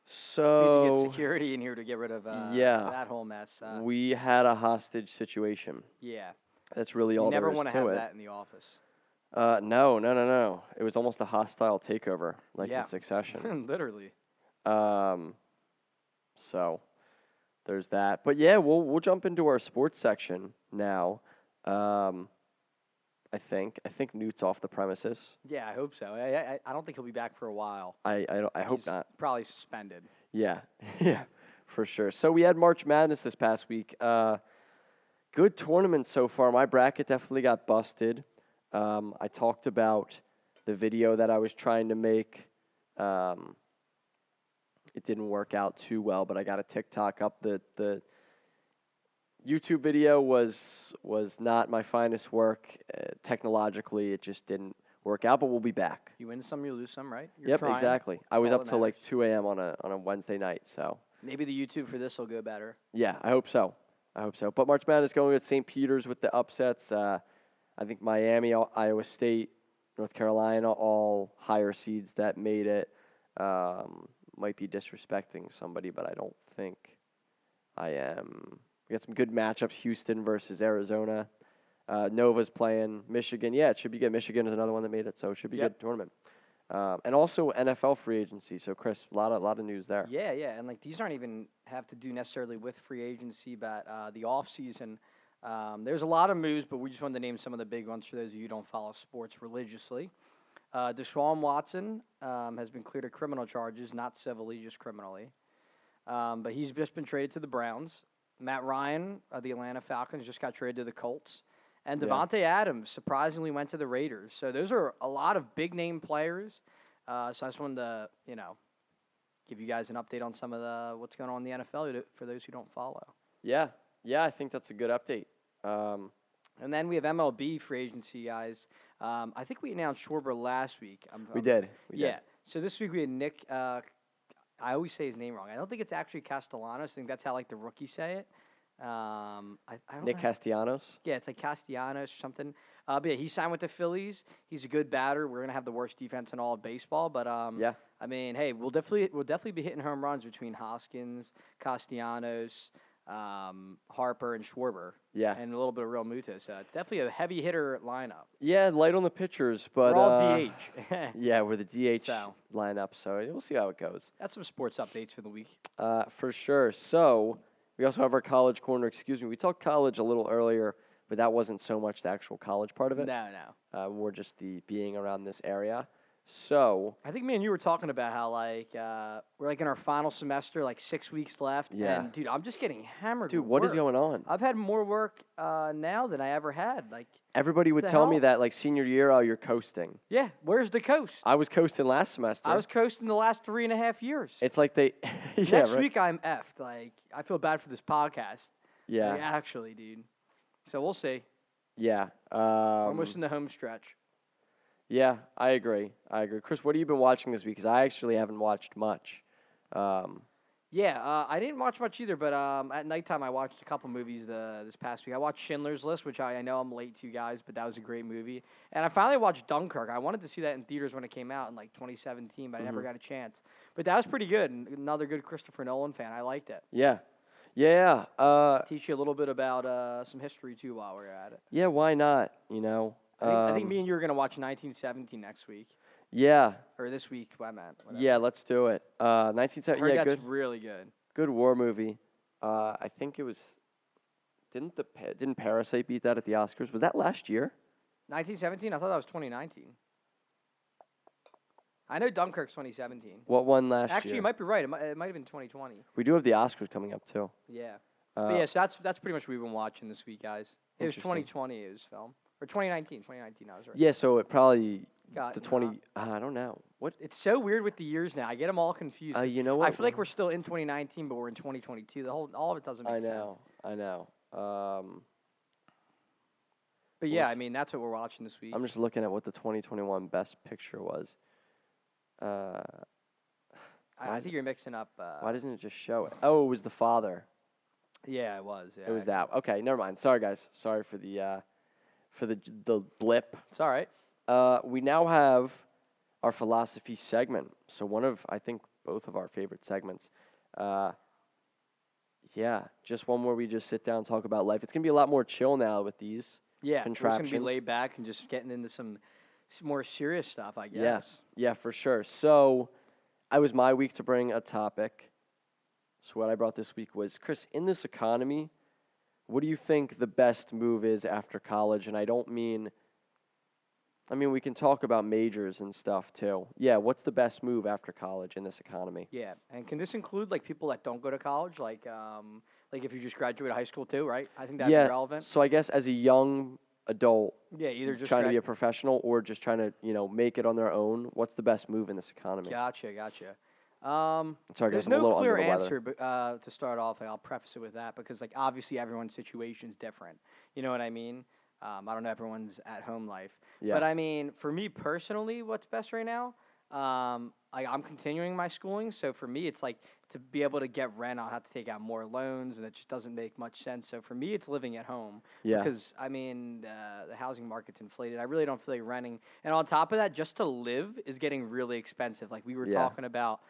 We had to get So security in here to get rid of yeah, that whole mess. we had a hostage situation. Yeah. That's really You all never there is want to to have it. that in the office. No. It was almost a hostile takeover, like Yeah. in Succession. Literally. So there's that. But yeah, we'll jump into our sports section now. I think Newt's off the premises. Yeah, I hope so. I don't think he'll be back for a while. I hope He's not. Probably suspended. Yeah, yeah, for sure. So we had March Madness this past week. Good tournament so far. My bracket definitely got busted. I talked about the video that I was trying to make. It didn't work out too well, but I got a TikTok up. The YouTube video was not my finest work. Technologically, it just didn't work out, but we'll be back. You win some, you lose some, right? You're Yep, trying. exactly. I That's was all up that till like matters. 2 a.m. on a Wednesday night, so Maybe the YouTube for this will go better. yeah, I hope so. But March Madness going with St. Peter's with the upsets. I think Miami, Iowa State, North Carolina, all higher seeds that made it. Might be disrespecting somebody, but I don't think I am. We got some good matchups. Houston versus Arizona. Nova's playing Michigan. Yeah, it should be good. Michigan is another one that made it, so it should be a Yep. good tournament. And also NFL free agency. So Chris, a lot of news there. Yeah, and like these aren't even have to do necessarily with free agency, but the off season. There's a lot of moves, but we just wanted to name some of the big ones for those of you who don't follow sports religiously. Deshaun Watson has been cleared of criminal charges, not civilly, just criminally. But he's just been traded to the Browns. Matt Ryan of the Atlanta Falcons just got traded to the Colts. And Yeah. Devontae Adams surprisingly went to the Raiders. So those are a lot of big-name players. So I just wanted to, give you guys an update on some of what's going on in the NFL for those who don't follow. Yeah, I think that's a good update. And then we have MLB free agency, guys. I think we announced Schwarber last week. We did. Yeah. So this week we had Nick. I always say his name wrong. I don't think it's actually Castellanos. I think that's how like the rookies say it. I don't Nick know. Castellanos. Yeah, it's like Castellanos or something. But yeah, he signed with the Phillies. He's a good batter. We're gonna have the worst defense in all of baseball. But Yeah. I mean, hey, we'll definitely be hitting home runs between Hoskins, Castellanos, Harper, and Schwarber. Yeah. And a little bit of Real Muto. So it's definitely a heavy hitter lineup. Yeah, light on the pitchers, but We're all DH. yeah, we're the DH So. lineup, so we'll see how it goes. That's some sports updates for the week. For sure. So we also have our college corner. Excuse me. We talked college a little earlier, but that wasn't so much the actual college part of it. No. More just the being around this area. So I think me and you were talking about how we're like in our final semester, like 6 weeks left. Yeah. And dude, I'm just getting hammered. dude, with what is work. going on? I've had more work now than I ever had. Like, Everybody would the tell me hell? that like senior year, oh, you're coasting. yeah, where's the coast? I was coasting last semester. I was coasting the last 3.5 years. It's like they. Yeah. Next right. week I'm effed. Like, I feel bad for this podcast. Yeah. Like, actually, dude. So we'll see. Yeah. We're almost in the home stretch. Yeah, I agree. Chris, what have you been watching this week? Because I actually haven't watched much. Yeah, I didn't watch much either, but at nighttime I watched a couple movies this past week. I watched Schindler's List, which I know I'm late to you guys, but that was a great movie. And I finally watched Dunkirk. I wanted to see that in theaters when it came out in like 2017, but I never got a chance. But that was pretty good. And another good Christopher Nolan fan. I liked it. Yeah. Yeah. Teach you a little bit about some history too while we're at it. Yeah, why not? I think me and you are going to watch 1917 next week. Yeah. Or this week, I meant. Whatever. Yeah, let's do it. I 1970. heard Yeah, that's good. really good. Good war movie. I think it was. Didn't Parasite beat that at the Oscars? Was that last year? 1917? I thought that was 2019. I know Dunkirk's 2017. What won last Actually, year? you might be right. It might have been 2020. We do have the Oscars coming up too. Yeah. Uh, But yeah, so that's pretty much what we've been watching this week, guys. It was Interesting. 2020. It was film or 2019. 2019. I was right. Yeah, so it probably Got the nah. 20. I don't know what. It's so weird with the years now. I get them all confused. 'cause You know what? I feel like we're still in 2019, but we're in 2022. All of it doesn't make I sense. know. I know. But yeah, I mean that's what we're watching this week. I'm just looking at what the 2021 Best Picture was. I think you're mixing up. Why doesn't it just show it? Oh, it was The Father. Yeah, it was. Yeah, It was that. Okay, never mind. Sorry, guys. Sorry for the blip. It's all right. We now have our philosophy segment. So one of, I think, both of our favorite segments. Uh, yeah, just one where we just sit down and talk about life. It's gonna be a lot more chill now with these Yeah, we're just gonna be contraptions. laid back and just getting into some more serious stuff, I Yeah, guess. yeah, for sure. So, I was my week to bring a topic. So what I brought this week was, Chris, in this economy, what do you think the best move is after college? And I mean, we can talk about majors and stuff too. Yeah, what's the best move after college in this economy? Yeah, and can this include like people that don't go to college, like if you just graduated high school too, right? I think that'd Yeah, be relevant. so I guess as a young adult Yeah, either just trying to be a professional or just trying to, make it on their own, what's the best move in this economy? Gotcha. Sorry, guys, There's I'm a no little clear under the weather. answer, but to start off, and I'll preface it with that because like obviously everyone's situation's different. You know what I mean? I don't know everyone's at home life, Yeah. but I mean for me personally, what's best right now? I'm continuing my schooling, so for me it's like to be able to get rent, I'll have to take out more loans, and it just doesn't make much sense. So for me, it's living at home. Yeah. Because I mean, the housing market's inflated. I really don't feel like renting, and on top of that, just to live is getting really expensive. Like we were Yeah. talking about.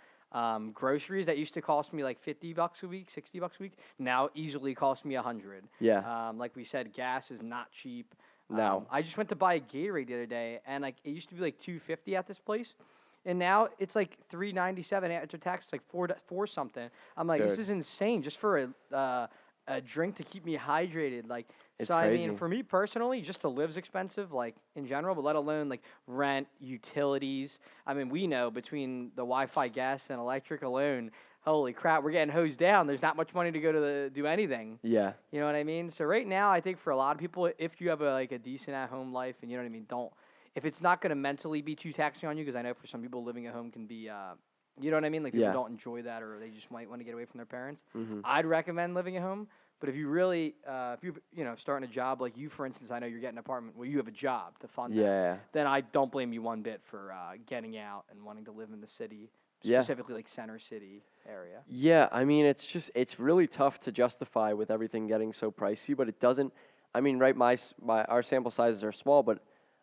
Groceries that used to cost me like $50 a week, $60 a week, now easily cost me $100. Yeah. Like we said, gas is not cheap. No. I just went to buy a Gatorade the other day, and like it used to be like $2.50 at this place, and now it's like $3.97 after tax. It's like four something. I'm like, this Dude. is insane just for a drink to keep me hydrated. Like, It's so I mean, crazy. for me personally, just to live's expensive, like in general, but let alone like rent, utilities. I mean, we know between the Wi-Fi, gas, and electric alone, holy crap, we're getting hosed down. There's not much money to go to do anything. Yeah. You know what I mean? So right now, I think for a lot of people, if you have a decent at-home life, and you know what I mean, if it's not going to mentally be too taxing on you, because I know for some people living at home can be, you know what I mean? Like people Yeah. don't enjoy that, or they just might want to get away from their parents. Mhm. I'd recommend living at home. But if you really, if you starting a job like you, for instance, I know you're getting an apartment where you have a job to fund that. Yeah. Then I don't blame you one bit for getting out and wanting to live in the city, Yeah. specifically like center city area. Yeah, I mean, it's really tough to justify with everything getting so pricey, but it doesn't. I mean, right? Our sample sizes are small, but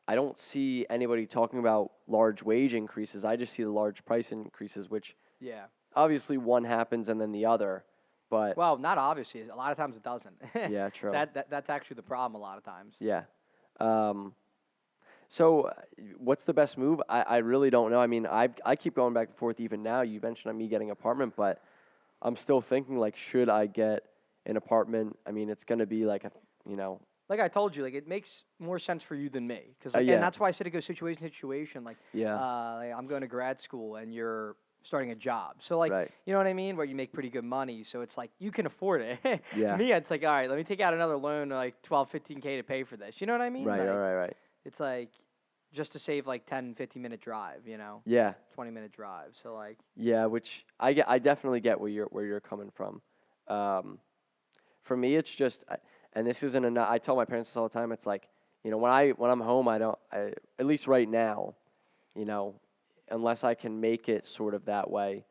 I don't see anybody talking about large wage increases. I just see the large price increases, which Yeah. obviously one happens and then the other. But Well, not obviously. A lot of times it doesn't. yeah, true. That's actually the problem a lot of times. Yeah. Um, so, what's the best move? I really don't know. I mean, I keep going back and forth even now. You mentioned on me getting an apartment, but I'm still thinking, like, should I get an apartment? I mean, it's going to be like Like I told you, like it makes more sense for you than me, because yeah. and that's why I said it goes situation to situation. Like, Yeah. like I'm going to grad school and you're starting a job, so like Right. you know what I mean, where you make pretty good money, so it's like you can afford it. Yeah. Me, it's like all right, let me take out another loan like 12, 15K to pay for this. You know what I mean? Right. Like, Right. It's like just to save like 10, 15-minute drive, you know, Yeah. 20-minute drive. So like Yeah. Which I definitely get where you're coming from. For me, it's just, and this isn't enough. I tell my parents this all the time. It's like, when I'm home, at least right now, unless I can make it sort of that way.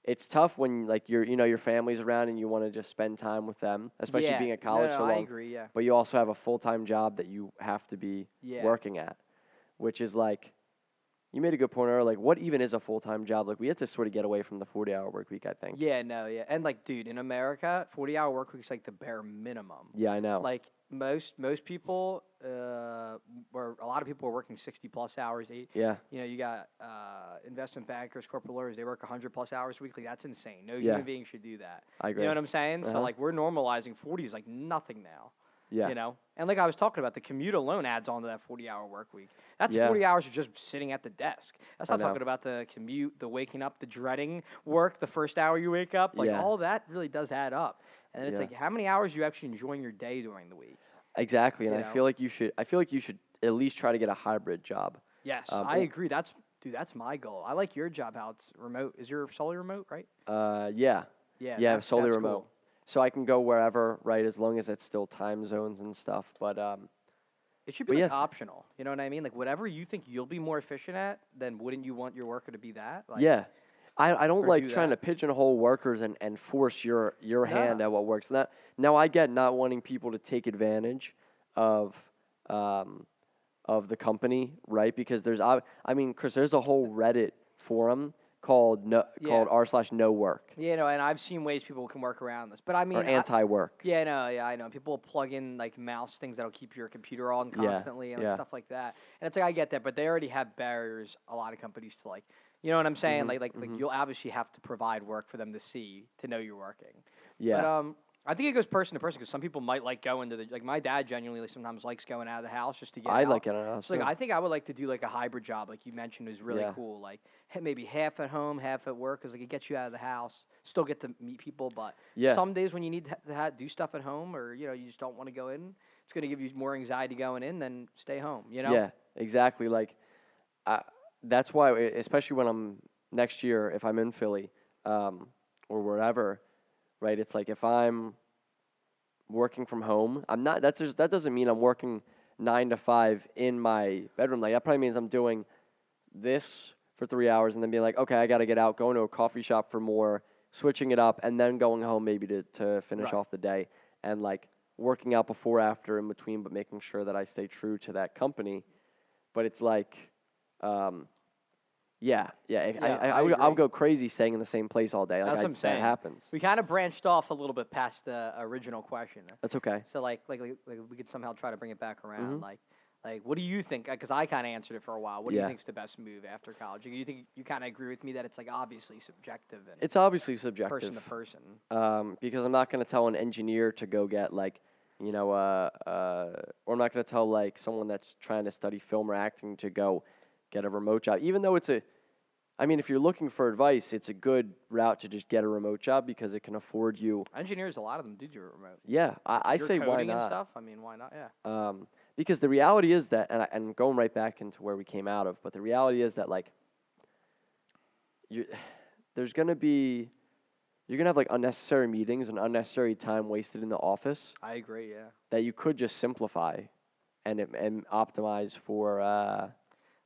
It's tough when like your family's around and you want to just spend time with them, especially yeah, being at college no, so I long. agree. Yeah. But you also have a full-time job that you have to be Yeah. working at, which is like, you made a good point earlier. Like, what even is a full-time job? Like, we have to sort of get away from the 40-hour work week, I think. Yeah, no, yeah. And like, dude, in America, 40-hour work week's like the bare minimum. Yeah, I know. Like most people, or a lot of people are working 60+ hours. Yeah. You got investment bankers, corporate lawyers. They work 100+ hours weekly. That's insane. No Yeah. human being should do that. I agree. You know what I'm saying? So Uh-huh. like, we're normalizing 40 is like nothing now. Yeah. And like I was talking about, the commute alone adds on to that 40-hour work week. That's Yeah. 40 hours of just sitting at the desk. That's I not know. talking about the commute, the waking up, the dreading work, the first hour you wake up. Like, Yeah. all that really does add up. And it's Yeah. like, how many hours are you actually enjoying your day during the week? Exactly, and You I know? feel like you should at least try to get a hybrid job. Yes, Um, I agree. That's my goal. I like your job, how it's remote. Is your solely remote, right? Yeah. Yeah, Yeah, solely that's remote. cool. So I can go wherever, right, as long as it's still time zones and stuff. But It should be But like yeah. optional. You know what I mean? Like, whatever you think you'll be more efficient at, then wouldn't you want your worker to be that? Like, yeah, I don't or like do trying that. to pigeonhole workers and force your hand at what works. Now I get not wanting people to take advantage of the company, right? Because Chris, there's a whole Reddit forum called Yeah. r/no work You know, and I've seen ways people can work around this. But I mean, or anti-work. yeah, no, yeah, I know. People will plug in like mouse things that'll keep your computer on Yeah, constantly and like yeah. stuff like that. And it's like I get that, but they already have barriers. A lot of companies to like, you know what I'm saying? Like you'll obviously have to provide work for them to see to know you're working. Yeah. But I think it goes person to person because some people might like going to the like my dad genuinely like, sometimes likes going out of the house just to get I out. like it on us. So like I think I would like to do like a hybrid job like you mentioned is really Yeah. cool. Like maybe half at home, half at work because like it gets you out of the house, still get to meet people. But Yeah. some days when you need to do stuff at home or you know you just don't want to go in, it's going to give you more anxiety going in than stay home. You know? Yeah, exactly. Like, that's why, especially when I'm next year, if I'm in Philly or wherever, right? It's like if I'm working from home, I'm not. That doesn't mean I'm working 9 to 5 in my bedroom. Like that probably means I'm doing this for 3 hours and then being like, okay, I got to get out, going to a coffee shop for more, switching it up, and then going home maybe to finish Right. off the day and like working out before, after, in between, but making sure that I stay true to that company. But it's like, yeah. I would agree. go crazy staying in the same place all day. Like That's what I'm saying. that happens. We kind of branched off a little bit past the original question. That's okay. So like we could somehow try to bring it back around. Mhm. Like what do you think? Because I kind of answered it for a while. What do you Yeah. think's the best move after college? Do you think you kind of agree with me that it's like obviously subjective and It's obviously subjective. person to person? Because I'm not going to tell an engineer to go get like, or I'm not going to tell like someone that's trying to study film or acting to go get a remote job. Even though if you're looking for advice, it's a good route to just get a remote job because it can afford you. Engineers, a lot of them do remote. Yeah, I You're say why coding and not? stuff. I mean, why not? Yeah. Because the reality is that, and going right back into where we came out of, but the reality is that like, there's gonna be, you're gonna have like unnecessary meetings and unnecessary time wasted in the office I agree. Yeah. that you could just simplify, and optimize for.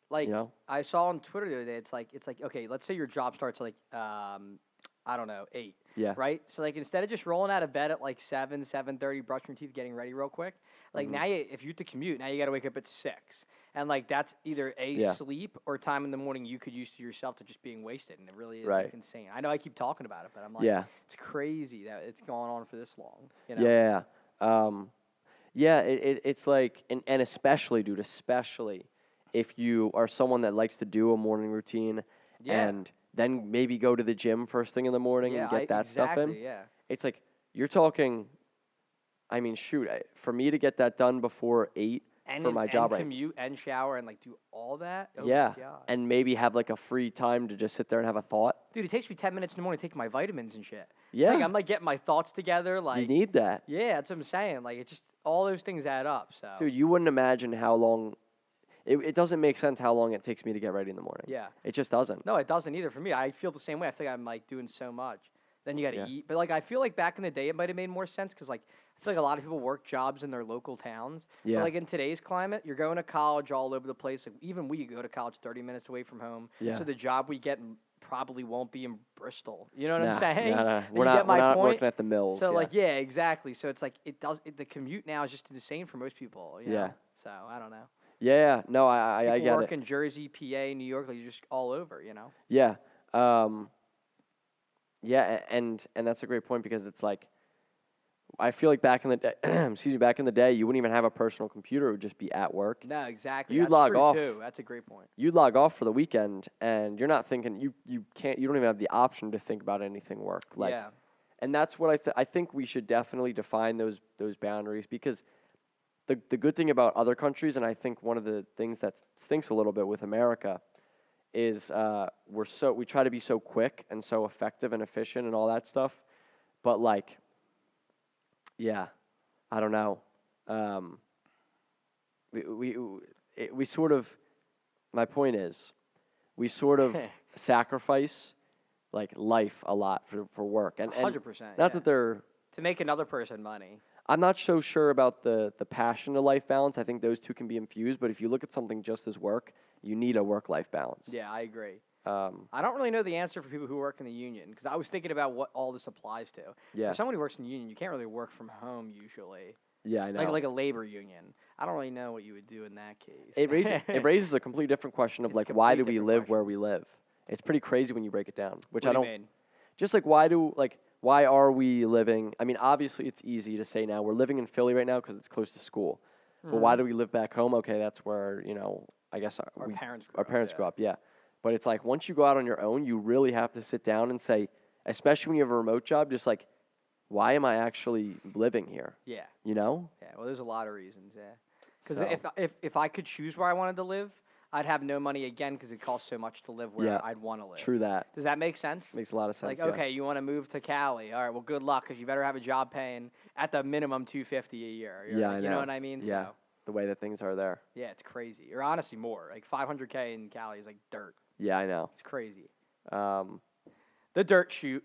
Like You know? I saw on Twitter the other day, it's like okay, let's say your job starts at like I don't know 8. Yeah. Right. So like instead of just rolling out of bed at like 7:30, brushing your teeth, getting ready real quick, like now if you have to commute, now you got to wake up at 6, and like that's either Yeah. sleep or time in the morning you could use to yourself to just being wasted, and it really is Right. like insane. I know I keep talking about it, but I'm like, Yeah. it's crazy that it's gone on for this long. You know? Yeah. It's like, and especially, dude, especially if you are someone that likes to do a morning routine Yeah. and then maybe go to the gym first thing in the morning and get that stuff in. Yeah. It's like you're talking. I mean, shoot, for me to get that done before 8 And for my job, right? commute and shower and like do all that. Oh Yeah, My God. and maybe have like a free time to just sit there and have a thought. Dude, it takes me 10 minutes in the morning to take my vitamins and shit. Yeah, Like, I'm like getting my thoughts together. Like, you need that, yeah, that's what I'm saying. Like, it just, all those things add up. So, dude. You wouldn't imagine how long. It doesn't make sense how long it takes me to get ready in the morning. yeah. It just doesn't. No, it doesn't either for me. I feel the same way. I feel like I'm like doing so much. Then you got to Yeah. eat. But like, I feel like back in the day, it might have made more sense because like, I feel like a lot of people work jobs in their local towns. Yeah. But like in today's climate, you're going to college all over the place. Like, even we go to college 30 minutes away from home. Yeah. So the job we get probably won't be in Bristol. You know what Nah, I'm saying? nah. And We're you not. get my We're not point? working at the mills. So yeah. like yeah, exactly. So it's like the commute now is just insane for most people. You know? Yeah. So I don't know. Yeah. No, I People get work it. in Jersey, PA, New York, like you're just all over. You know. Yeah. Yeah, and that's a great point because it's like, I feel like back in the day, back in the day, you wouldn't even have a personal computer; it would just be at work. No, exactly. You'd That's log true off. too. That's a great point. You'd log off for the weekend, and you're not thinking you don't even have the option to think about anything work. Like, yeah. and that's what I think we should definitely define those boundaries because the good thing about other countries, and I think one of the things that stinks a little bit with America, is we try to be so quick and so effective and efficient and all that stuff, but like, yeah, I don't know. We sort of, my point is, we sort of sacrifice like life a lot for work, and 100%. not that they're. To make another person money. I'm not so sure about the passion to life balance. I think those two can be infused, but if you look at something just as work, you need a work-life balance. Yeah, I agree. I don't really know the answer for people who work in the union because I was thinking about what all this applies to. Yeah. For someone who works in the union, you can't really work from home usually. Yeah, I know. Like a labor union. I don't really know what you would do in that case. It raises a completely different question of It's a like why do complete we different live question. where we live? It's pretty crazy when you break it down, which What I do you don't. mean? Just like why are we living? I mean, obviously it's easy to say now we're living in Philly right now because it's close to school. But why do we live back home? Okay, that's where I guess Our parents grew our up, parents yeah. grew up. Yeah, but it's like once you go out on your own, you really have to sit down and say, especially when you have a remote job, just like, why am I actually living here? Yeah. You know? Yeah. Well, there's a lot of reasons. Yeah. Because So- if I could choose where I wanted to live, I'd have no money again because it costs so much to live where Yeah, I'd want to live. True that. Does that make sense? Makes a lot of sense. Like, yeah. okay, you want to move to Cali? All right, well, good luck because you better have a job paying at the minimum $250 a year. Yeah, I You know know. what I mean? Yeah. So, The way that things are there. yeah, it's crazy. Or honestly, more like $500K in Cali is like dirt. Yeah, I know. It's crazy. Um, The dirt shoot.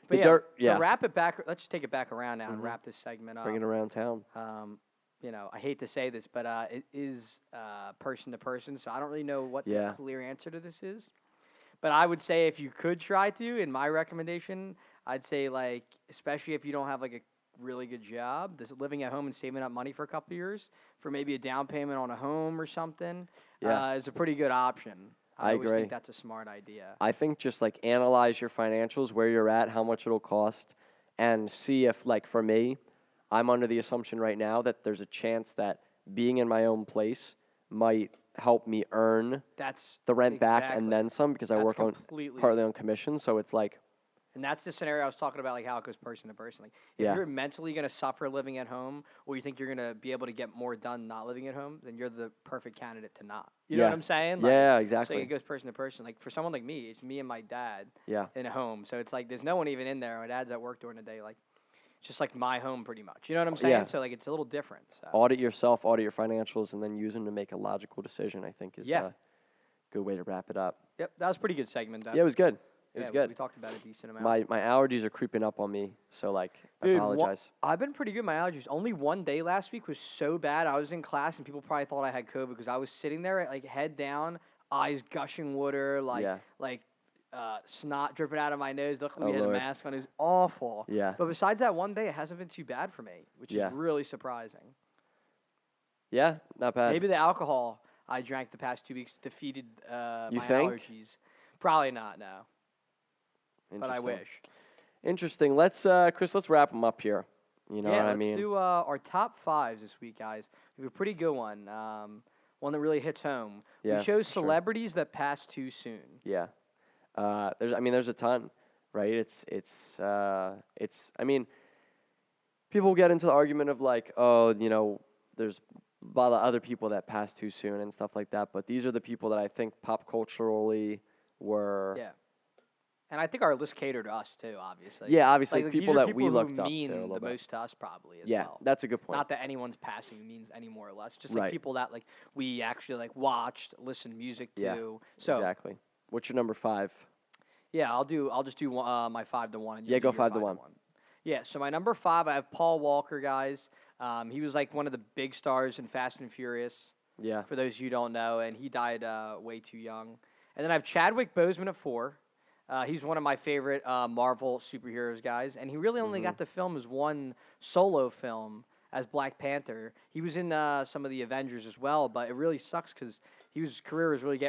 But The dirt- yeah. To wrap it back, let's just take it back around now and Mhm. wrap this segment up. bring it around town. I hate to say this, but it is person to person, so I don't really know what Yeah. the clear answer to this is. But I would say if you could try to, in my recommendation, I'd say like, especially if you don't have like a really good job, this living at home and saving up money for a couple years for maybe a down payment on a home or something Yeah. is a pretty good option. I always agree. think that's a smart idea. I think just like analyze your financials, where you're at, how much it'll cost, and see if, like, for me, I'm under the assumption right now that there's a chance that being in my own place might help me earn That's the rent back exactly. and then some because I That's work on completely partly on commission. So it's like, And that's the scenario I was talking about, like how it goes person to person. Like, if Yeah. you're mentally going to suffer living at home, or you think you're going to be able to get more done not living at home, then you're the perfect candidate to not. You know Yeah. what I'm saying? Yeah, So exactly. it goes person to person. Like for someone like me, it's me and my dad yeah, in a home. So it's like there's no one even in there. My dad's at work during the day. Like it's just like my home pretty much. You know what I'm saying? Yeah. So like it's a little different. So. audit yourself, audit your financials, and then use them to make a logical decision. I think is Yeah. a good way to wrap it up. Yep, that was a pretty good segment. Though. Yeah, it was good. It Yeah, was we good. talked about a decent amount. My allergies are creeping up on me, so like Dude, I apologize. I've been pretty good. My allergies. Only one day last week was so bad. I was in class and people probably thought I had COVID because I was sitting there like head down, eyes gushing water, Yeah. snot dripping out of my nose. Luckily, we Oh, had a Lord. mask on. It was awful. Yeah. But besides that one day, it hasn't been too bad for me, which Yeah. is really surprising. Yeah, not bad. Maybe the alcohol I drank the past 2 weeks defeated my You think? allergies. Probably not. No, but I Interesting. wish. Interesting. Let's Chris, let's wrap them up here. You know yeah, what I let's mean? do our top fives this week, guys. We have a pretty good one. One that really hits home. Yeah, We chose for sure. celebrities that passed too soon. Yeah. There's a ton, right? I mean, people get into the argument of like, oh, there's a lot of other people that passed too soon and stuff like that, but these are the people that I think pop culturally were. Yeah. And I think our list catered to us too, obviously. Yeah, obviously these people are that we who looked up to mean a little the bit. most to us, probably as Yeah, well. that's a good point. Not that anyone's passing means any more or less. Just like Right. people that like we actually like watched, listened music to. Yeah, So exactly. What's your number 5? yeah, I'll just do my 5 to 1. And Yeah, you'll do go your 5 to 1. Yeah, so my number 5, I have Paul Walker, guys. He was like one of the big stars in Fast and Furious, Yeah. for those you don't know, and he died way too young. And then I have Chadwick Boseman at 4. He's one of my favorite Marvel superheroes, guys, and he really only got to film his one solo film as Black Panther. He was in some of the Avengers as well, but it really sucks because his career was really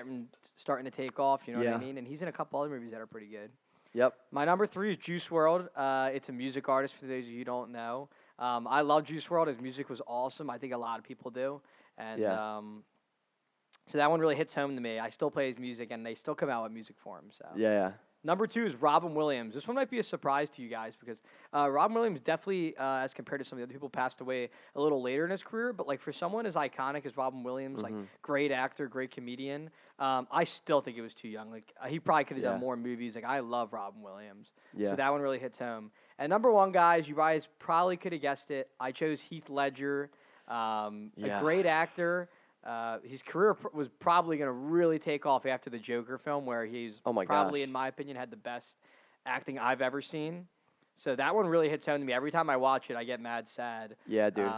starting to take off. You know what Yeah. I mean? And he's in a couple other movies that are pretty good. Yep. My number 3 is Juice World. It's a music artist for those of you who don't know. I love Juice World. His music was awesome. I think a lot of people do. And Yeah. so that one really hits home to me. I still play his music, and they still come out with music for him. So Yeah. Number 2 is Robin Williams. This one might be a surprise to you guys because Robin Williams definitely, as compared to some of the other people, passed away a little later in his career. But like for someone as iconic as Robin Williams, like great actor, great comedian, I still think it was too young. Like he probably could have Yeah. done more movies. Like I love Robin Williams. Yeah. So that one really hits home. And number 1, guys, you guys probably could have guessed it. I chose Heath Ledger, a Yeah. great actor. His career was probably going to really take off after the Joker film, where he's Oh my probably, gosh. in my opinion, had the best acting I've ever seen. So that one really hits home to me. Every time I watch it, I get mad sad. Yeah, dude.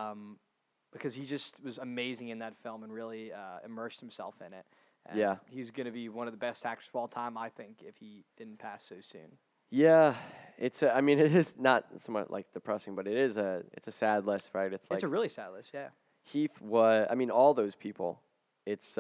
Because he just was amazing in that film and really immersed himself in it. And Yeah. he's going to be one of the best actors of all time, I think, if he didn't pass so soon. Yeah, it is not somewhat like depressing, but it's a sad list, right? It's like It's a really sad list, yeah. Heath was. I mean, all those people. It's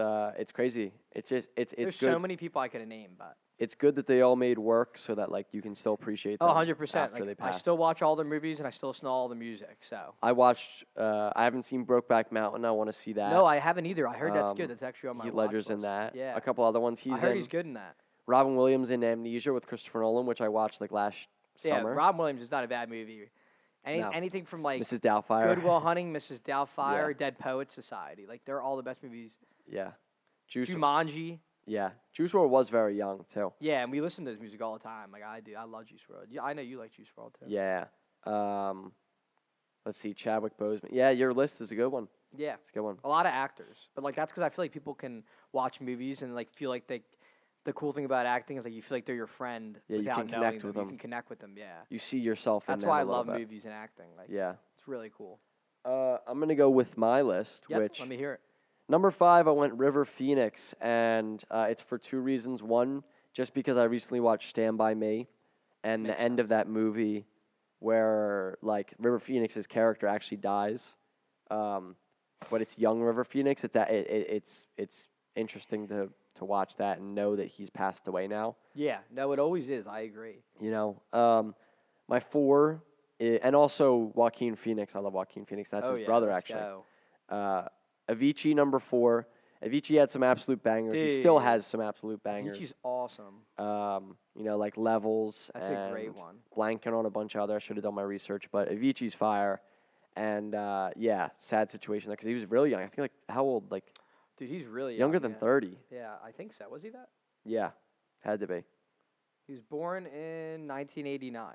crazy. It's There's good. so many people I could have named, but it's good that they all made work so that like you can still appreciate them. Oh, 100%. after they Like, I passed. still watch all their movies and I still listen to all the music. So. I watched. I haven't seen Brokeback Mountain. I want to see that. No, I haven't either. I heard that's good. Um, That's actually on my Heath watch Ledger's in list. that. Yeah. A couple other ones. I heard he's good in that. Robin Williams in Amnesia with Christopher Nolan, which I watched like last Yeah, summer. Rob Williams is not a bad movie. No. Anything from like Mrs. Doubtfire. Good Will Hunting, Mrs. Doubtfire, Yeah. Dead Poets Society. Like they're all the best movies. Yeah. Juice. Jumanji. Yeah. Juice WRLD was very young too. Yeah, and we listen to his music all the time. Like I do. I love Juice WRLD. Yeah, I know you like Juice WRLD too. Yeah. Let's see. Chadwick Boseman. Yeah, your list is a good one. Yeah. It's a good one. A lot of actors, but like that's because I feel like people can watch movies and like feel like they. The cool thing about acting is like you feel like they're your friend. Yeah, you without can knowing connect with You them. can connect with them. Yeah. You see yourself in That's them why I a little love bit. movies and acting. Like Yeah. it's really cool. I'm gonna go with my list, Yep, which let me hear it. number 5 I went River Phoenix, and it's for 2 reasons. One, just because I recently watched Stand By Me, and Makes the end of sense. that movie, where like River Phoenix's character actually dies, but it's young River Phoenix. It's interesting to watch that and know that he's passed away now. Yeah, no, it always is. I agree. You know, my 4, and also Joaquin Phoenix. I love Joaquin Phoenix. That's his brother, let's actually. Go. Avicii, number 4. Avicii had some absolute bangers. He still Dude. has some absolute bangers. Avicii's awesome. You know, like Levels. That's a great one. Blanking on a bunch of other. I should have done my research, but Avicii's fire. And yeah, sad situation there because he was really young. I think like how old? Like Dude, he's really younger young, than yeah. 30. Yeah, I think so. Was he that? Yeah, had to be. He was born in 1989,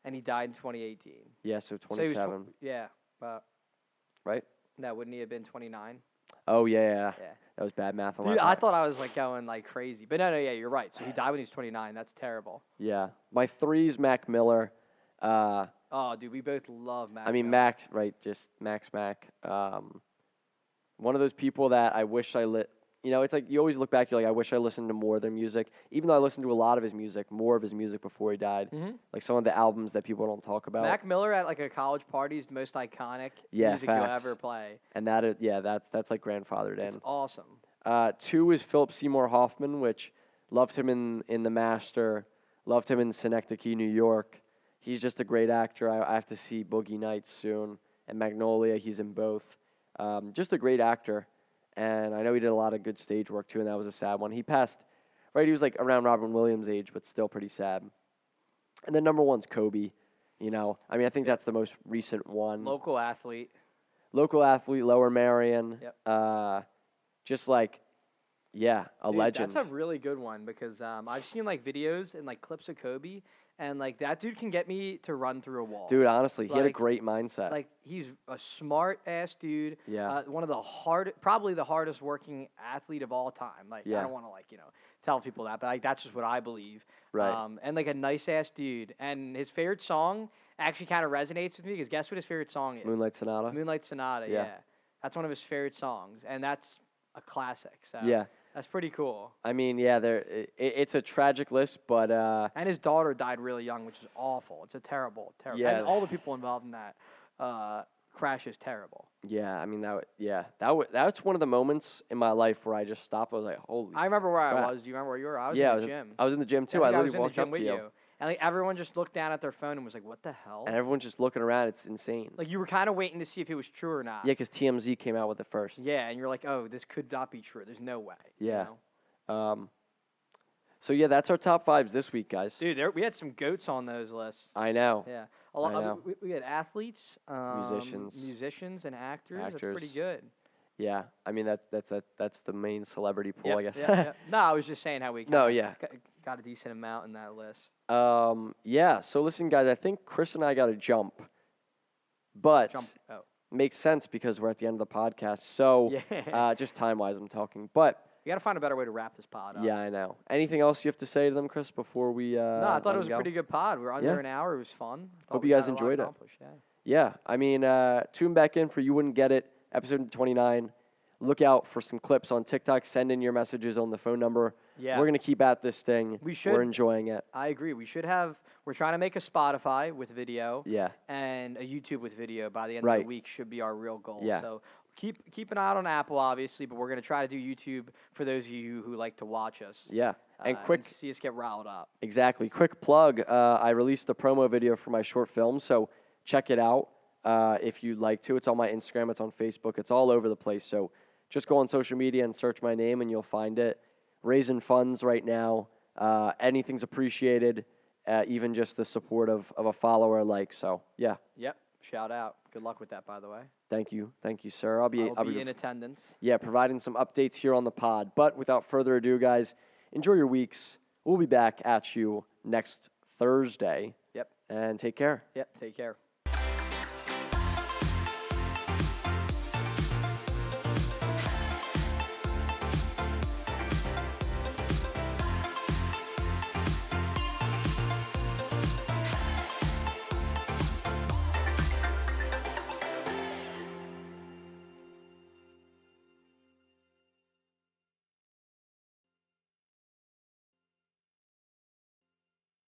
and he died in 2018. Yeah, so So he was 27, yeah, but right? no, wouldn't he have been 29? Oh yeah, Yeah. that was bad math on my Dude, I part. thought I was like going like crazy, but no, yeah, you're right. So he died when he was 29. That's terrible. Yeah, my 3's Mac Miller. Oh, dude, we both love Mac. I mean, Miller. Max, right? Just Max. One of those people that I wish I You know, it's like you always look back. You're like, I wish I listened to more of their music. Even though I listened to a lot of his music, more of his music before he died. Mm-hmm. Like some of the albums that people don't talk about. Mac Miller at like a college party is the most iconic Yeah, music you'll facts. ever play. And that is, yeah, that's like grandfathered It's in. awesome. 2 is Philip Seymour Hoffman, which loved him in The Master, loved him in Synecdoche, New York. He's just a great actor. I have to see Boogie Nights soon. And Magnolia, he's in both. Just a great actor. And I know he did a lot of good stage work too, and that was a sad one. He passed, right? He was like around Robin Williams' age, but still pretty sad. And then number 1's Kobe. You know, I mean, I think that's the most recent one. Local athlete. Local athlete, Lower Marion. Yep. Just like, yeah, a Dude, legend. That's a really good one because I've seen like videos and like clips of Kobe, and like that dude can get me to run through a wall. Dude, honestly, he had a Like- great mindset. Like he's a smart ass dude. Yeah. One of the probably the hardest working athlete of all time. Like Yeah. I don't want to like tell people that, but like that's just what I believe. Right. And like a nice ass dude. And his favorite song actually kind of resonates with me because guess what his favorite song is? Moonlight Sonata. Moonlight Sonata. Yeah. Yeah. That's one of his favorite songs, and that's a classic. So Yeah. that's pretty cool. I mean, yeah, it's a tragic list, but And his daughter died really young, which is awful. It's a terrible. Yeah. And all the people involved in that crash is terrible. yeah, I mean that's one of the moments in my life where I just stopped. I was like, holy. I remember where crap. I was. Do you remember where you were? I was yeah, in the gym. I was in the gym too. Yeah, I think literally was in the walked gym up with to you, And like everyone just looked down at their phone and was like, "What the hell?" and everyone's just looking around. It's insane. Like you were kind of waiting to see if it was true or not. Yeah, because TMZ came out with it first. Yeah, and you're like, "Oh, this could not be true. There's no way." you Yeah. know? So yeah, that's our top 5s this week, guys. Dude, we had some goats on those lists. I know. Yeah, a I lot. know. We had athletes, Musicians. and actors. That's Actors. pretty good. Yeah, I mean that's the main celebrity pool, Yep, I guess. yep, yep. No, I was just saying how we No, kinda yeah. got a decent amount in that list. Yeah. So listen, guys, I think Chris and I got to jump, but Jump. Oh. makes sense because we're at the end of the podcast. So Yeah. just time wise, I'm talking. But We got to find a better way to wrap this pod up. yeah, I know. Anything else you have to say to them, Chris, before we? No, I thought it was a pretty good pod. We were under Yeah. an hour. It was fun. Thought Hope we you guys got a lot enjoyed it. accomplished, Yeah. Yeah, I mean, tune back in for You Wouldn't Get It, episode 29. Look out for some clips on TikTok. Send in your messages on the phone number. Yeah. We're gonna keep at this thing. We should. We're enjoying it. I agree. We're trying to make a Spotify with video Yeah. and a YouTube with video by the end of Right. the week should be our real goal. Yeah. So keep an eye out on Apple, obviously, but we're going to try to do YouTube for those of you who like to watch us. Yeah. And quick, see us get riled up. exactly. Quick plug. I released a promo video for my short film, so check it out if you'd like to. It's on my Instagram. It's on Facebook. It's all over the place. So just go on social media and search my name, and you'll find it. Raising funds right now. Anything's appreciated, even just the support of a follower like. So, yeah. Yep. Shout out. Good luck with that, by the way. Thank you, sir. I'll be in attendance. Yeah, providing some updates here on the pod. But without further ado, guys, enjoy your weeks. We'll be back at you next Thursday. Yep. And take care. Yep. Take care.